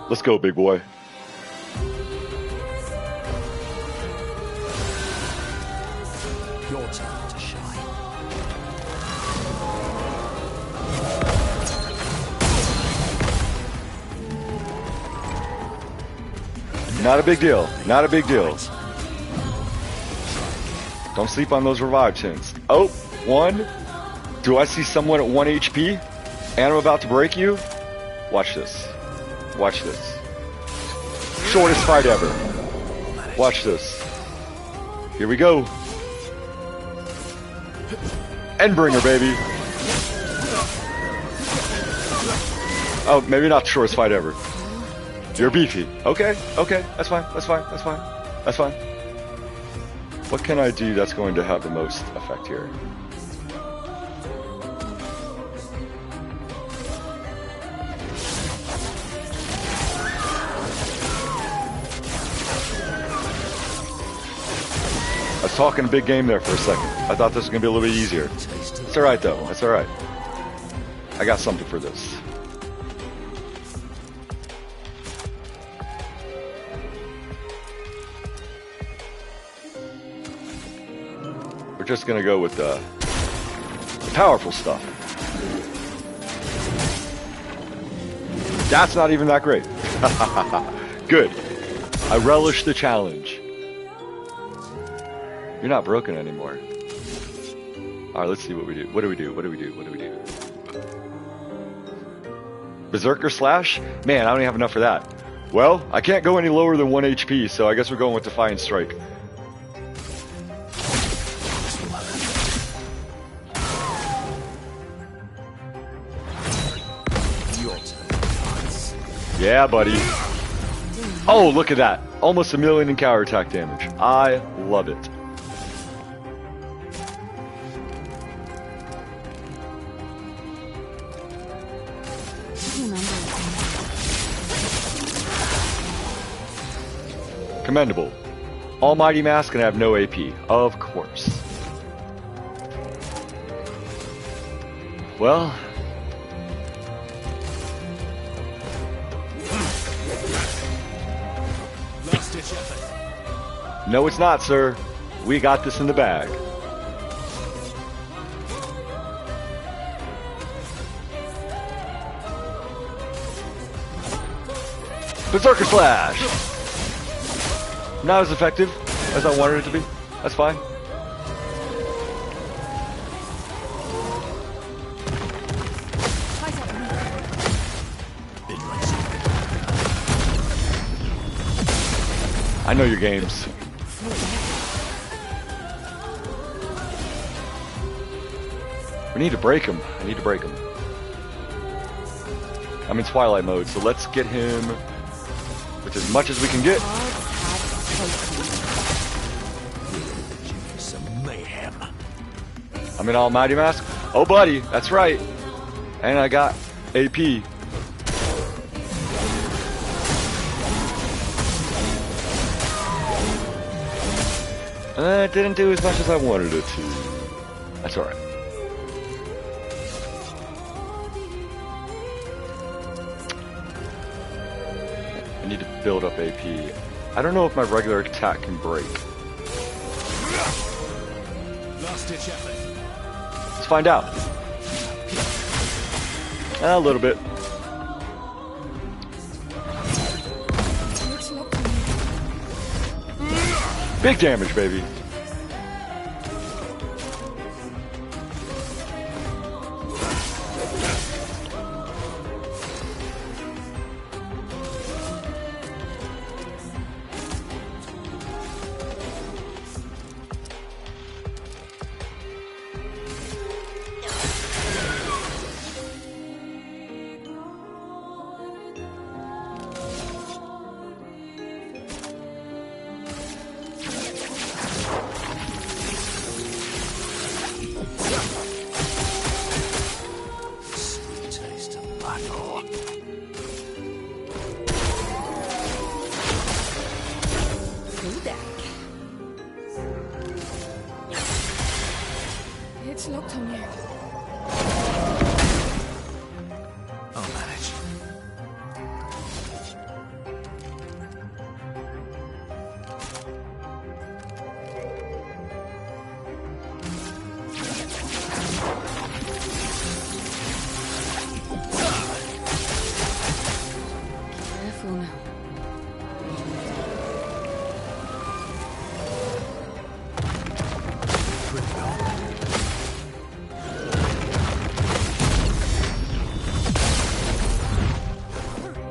Let's go, big boy.
Your turn to shine.
Not a big deal. Not a big deal. Don't sleep on those revive tints. Oh, one. Do I see someone at 1 HP? And I'm about to break you? Watch this. Watch this. Shortest fight ever. Watch this. Here we go. Endbringer, baby. Oh, maybe not the shortest fight ever. You're beefy. Okay, okay. That's fine. That's fine. That's fine. That's fine. What can I do that's going to have the most effect here? I was talking a big game there for a second. I thought this was going to be a little bit easier. It's alright though. It's alright. I got something for this. We're just going to go with the powerful stuff. That's not even that great. Good. I relish the challenge. You're not broken anymore. Alright, let's see what we do. What do we do? What do we do? What do we do? Berserker Slash? Man, I don't even have enough for that. Well, I can't go any lower than 1 HP, so I guess we're going with Defiant Strike. Yeah, buddy. Oh, look at that. Almost 1 million in counter attack damage. I love it. Commendable. Almighty Mask can have no AP. Of course. Well... No, it's not, sir. We got this in the bag. Berserker Slash! Not as effective as I wanted it to be. That's fine. I know your games. We need to break him. I need to break him. I'm in Twilight mode, so let's get him with as much as we can get. I'm in Almighty Mask. Oh, buddy, that's right. And I got AP. It didn't do as much as I wanted it to. That's alright. I need to build up AP. I don't know if my regular attack can break.
Last-ditch effort.
Let's find out. A little bit. Big damage, baby.
It's locked on you.
I'll manage.
Careful now.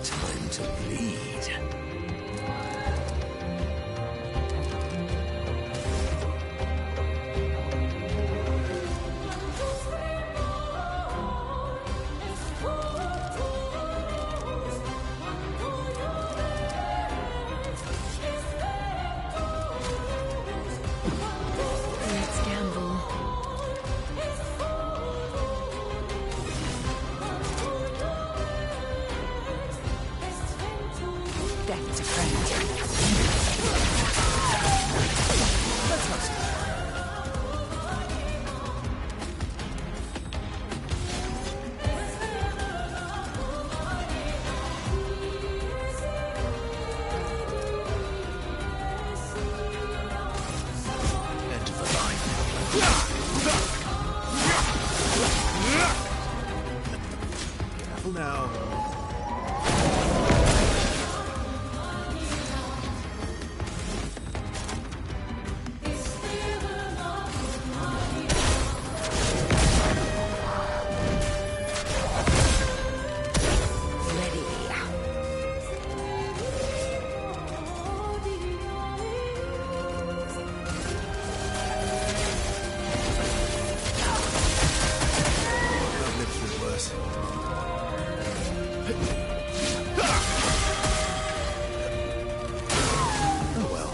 Time to bleed.
Let's gamble. Death's a friend.
End of the line. Careful now. I've lived through worse. Oh well.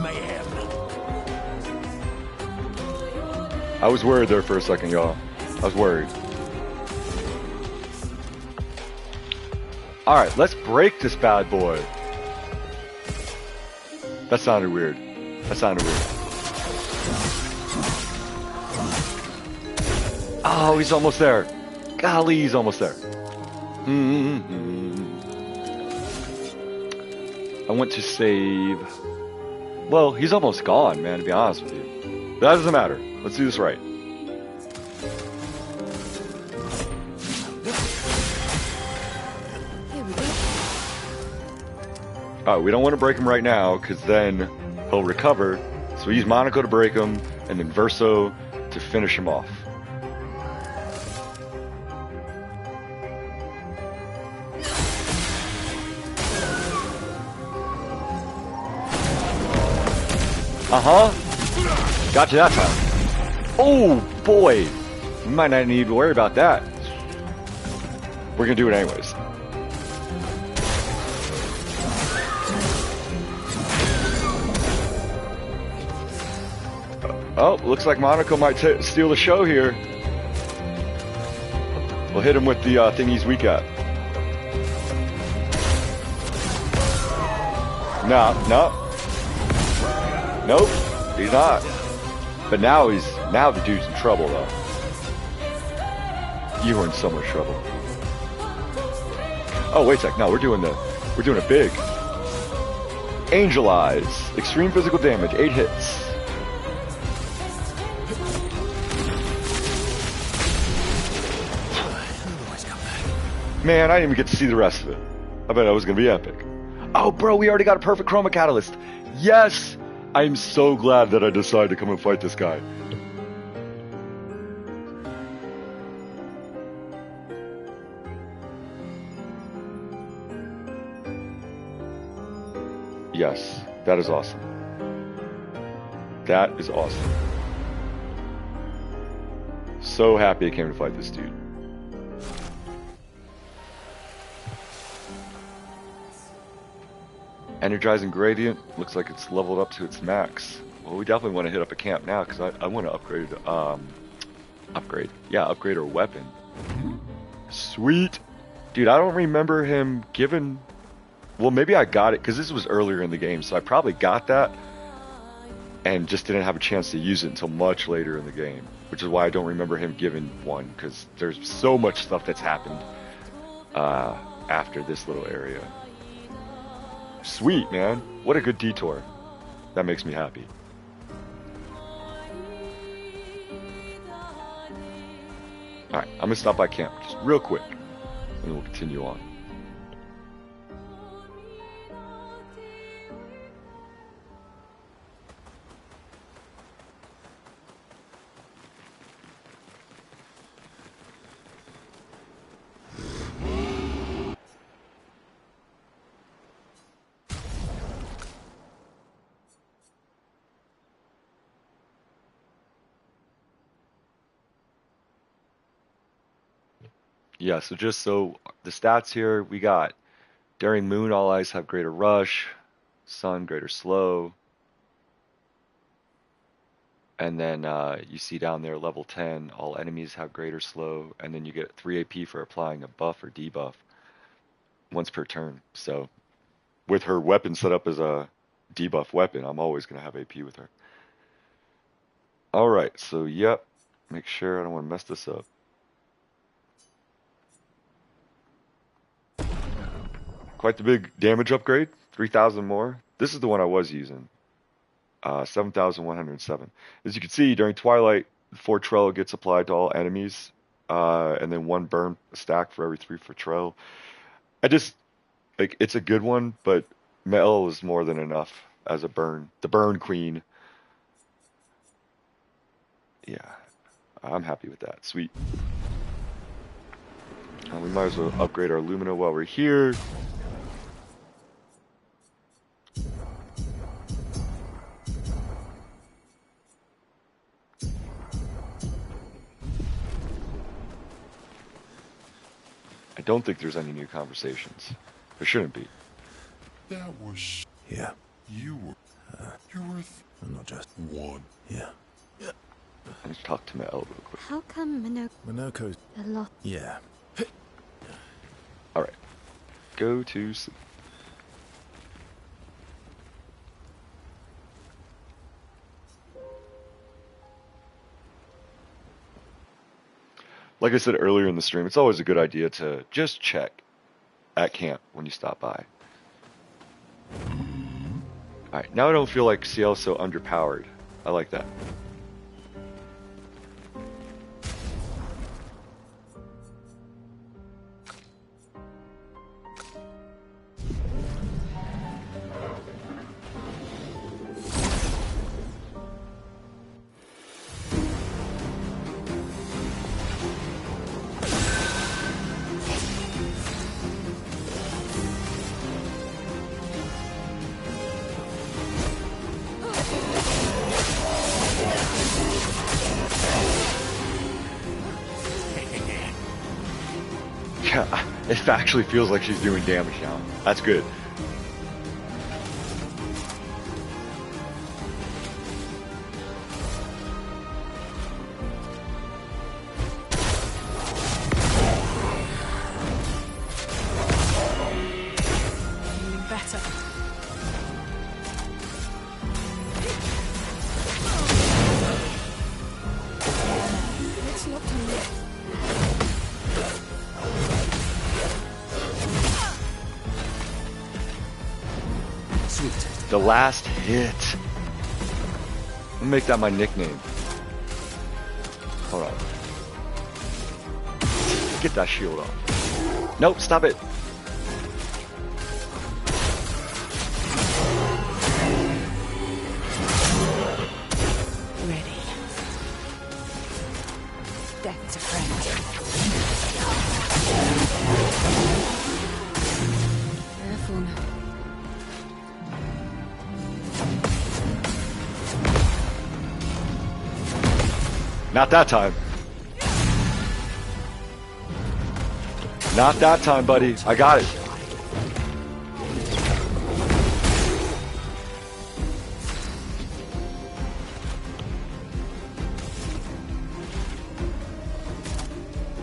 Mayhem.
I was worried there for a second, y'all. I was worried. Alright, let's break this bad boy. That sounded weird. That sounded weird. Oh, he's almost there. Golly, he's almost there. I want to save... Well, he's almost gone, man, to be honest with you. But that doesn't matter. Let's do this right.
Here we go.
Alright, we don't want to break him right now, because then he'll recover. So we use Monaco to break him, and then Verso to finish him off. Got you that time. Oh, boy. We might not need to worry about that. We're going to do it anyways. Oh, looks like Monaco might steal the show here. We'll hit him with the thing he's weak at. No, no. Nope, he's not. But now the dude's in trouble though. You were in so much trouble. Oh, wait a sec. No, we're doing a big. Angel Eyes. Extreme physical damage. 8 hits. Man, I didn't even get to see the rest of it. I bet it was going to be epic. Oh, bro, we already got a perfect chroma catalyst. Yes! I'm so glad that I decided to come and fight this guy. Yes, that is awesome. That is awesome. So happy I came to fight this dude. Energizing Gradient looks like it's leveled up to its max. Well, we definitely want to hit up a camp now because I want to upgrade our weapon. Sweet. Dude, I don't remember him giving... Well, maybe I got it because this was earlier in the game, so I probably got that and just didn't have a chance to use it until much later in the game, which is why I don't remember him giving one, because there's so much stuff that's happened after this little area. Sweet, man. What a good detour. That makes me happy. Alright, I'm gonna stop by camp just real quick, and we'll continue on. Yeah, so just so the stats here, we got during moon, all eyes have greater rush, sun, greater slow, and then you see down there level 10, all enemies have greater slow, and then you get 3 AP for applying a buff or debuff once per turn. So with her weapon set up as a debuff weapon, I'm always going to have AP with her. Alright, so yep, make sure I don't want to mess this up. Quite the big damage upgrade, 3,000 more. This is the one I was using, 7,107. As you can see, during Twilight, 4 Trell gets applied to all enemies, and then 1 burn stack for every 3 for Trell. It's a good one, but Mel is more than enough as a burn. The burn queen. Yeah, I'm happy with that. Sweet. We might as well upgrade our Lumina while we're here. I don't think there's any new conversations. There shouldn't be.
That was...
Yeah.
You were...
I'm not just...
one.
Yeah.
Let's talk to Mel real quick.
How come
Minoko's...
a lot?
Yeah.
Alright. Go to sleep. Like I said earlier in the stream, it's always a good idea to just check at camp when you stop by. Alright, now I don't feel like CL's so underpowered. I like that. Yeah, it actually feels like she's doing damage now. That's good.
Better.
The last hit. I'll make that my nickname. Hold on. Get that shield off. Nope, stop it.
Ready. Death's a friend. Careful now.
Not that time. Not that time, buddy. I got it.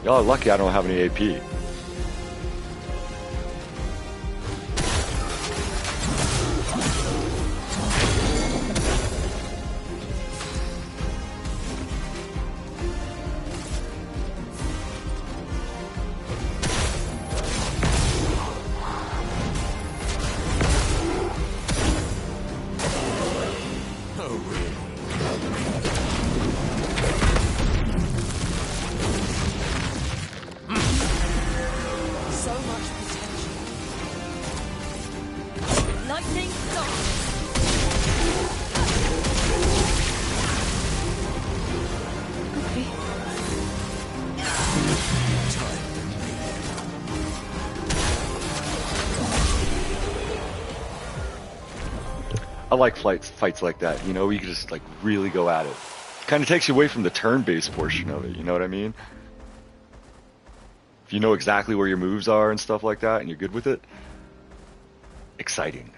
Y'all are lucky I don't have any AP. I like fights like that, you know, where you can just like really go at it. Kind of takes you away from the turn-based portion of it, you know what I mean? If you know exactly where your moves are and stuff like that, and you're good with it, exciting.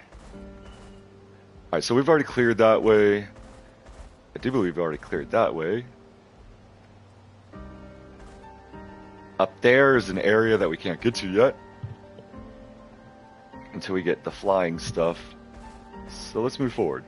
Alright, so we've already cleared that way. I do believe we've already cleared that way. Up there is an area that we can't get to yet. Until we get the flying stuff. So let's move forward.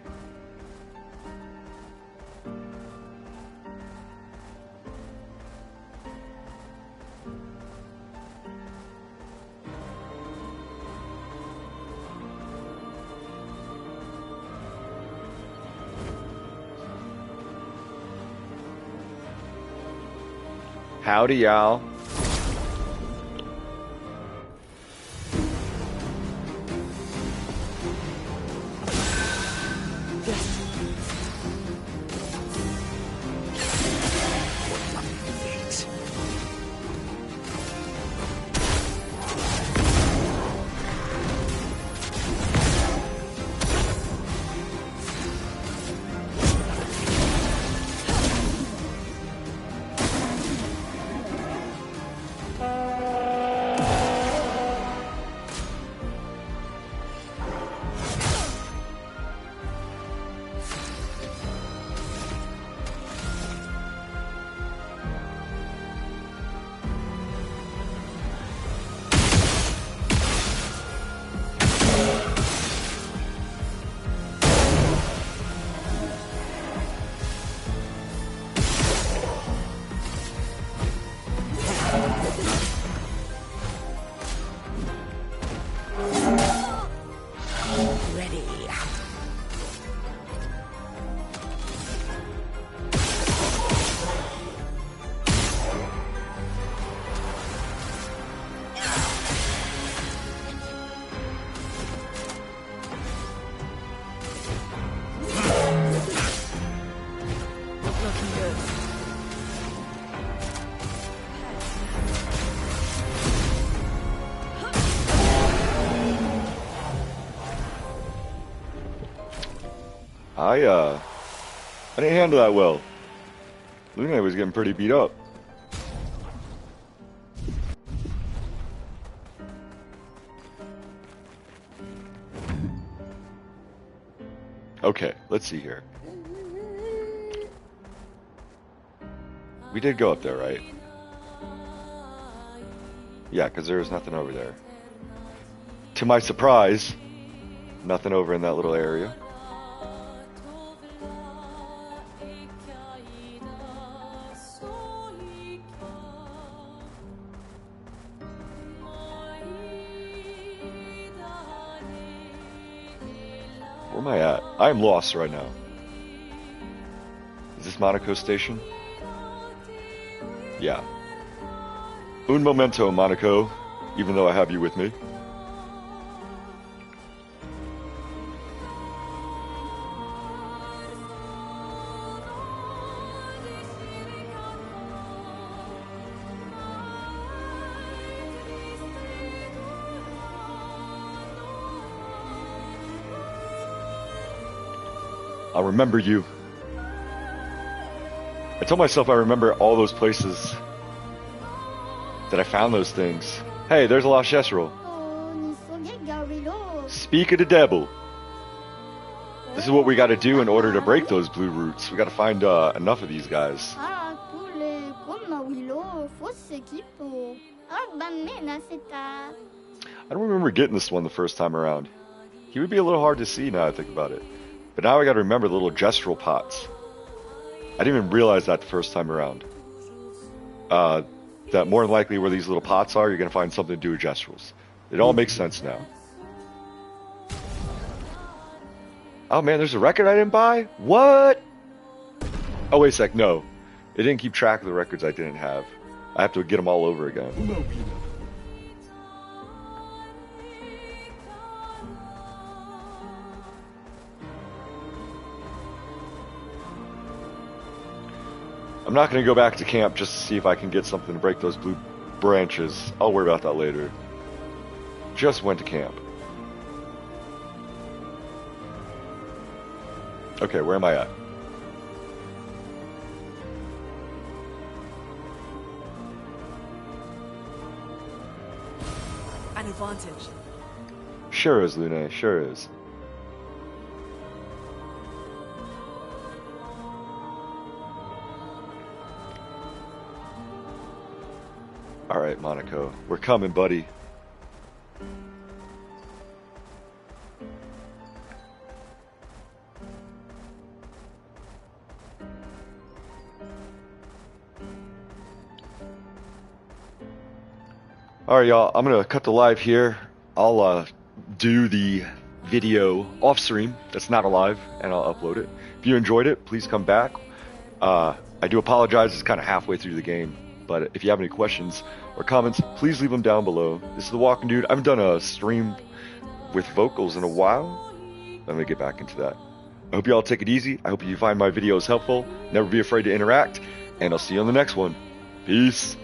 Howdy, y'all. I didn't handle that well. Luna was getting pretty beat up. Okay, let's see here. We did go up there, right? Yeah, because there was nothing over there. To my surprise, nothing over in that little area. Where am I at? I am lost right now. Is this Monaco station? Yeah. Un momento, Monaco, even though I have you with me. I'll remember you. I told myself I remember all those places that I found those things. Hey, there's a lost Jezreel. Speak of the devil. This is what we got to do in order to break those blue roots. We got to find enough of these guys. I don't remember getting this one the first time around. He would be a little hard to see now I think about it. But now I got to remember the little Jezreel pots. I didn't even realize that the first time around. That more than likely where these little pots are, you're going to find something to do with Jezreels. It all makes sense now. Oh man, there's a record I didn't buy? What? Oh wait a sec, no. It didn't keep track of the records I didn't have. I have to get them all over again. I'm not going to go back to camp just to see if I can get something to break those blue branches. I'll worry about that later. Just went to camp. Okay, where am I at?
An advantage.
Sure is, Lune, sure is. Alright, Monaco. We're coming, buddy. Alright, y'all. I'm going to cut the live here. I'll do the video off stream that's not alive, and I'll upload it. If you enjoyed it, please come back. I do apologize. It's kind of halfway through the game. But if you have any questions or comments, please leave them down below. This is The Walking Dude. I haven't done a stream with vocals in a while. Let me get back into that. I hope you all take it easy. I hope you find my videos helpful. Never be afraid to interact. And I'll see you on the next one. Peace.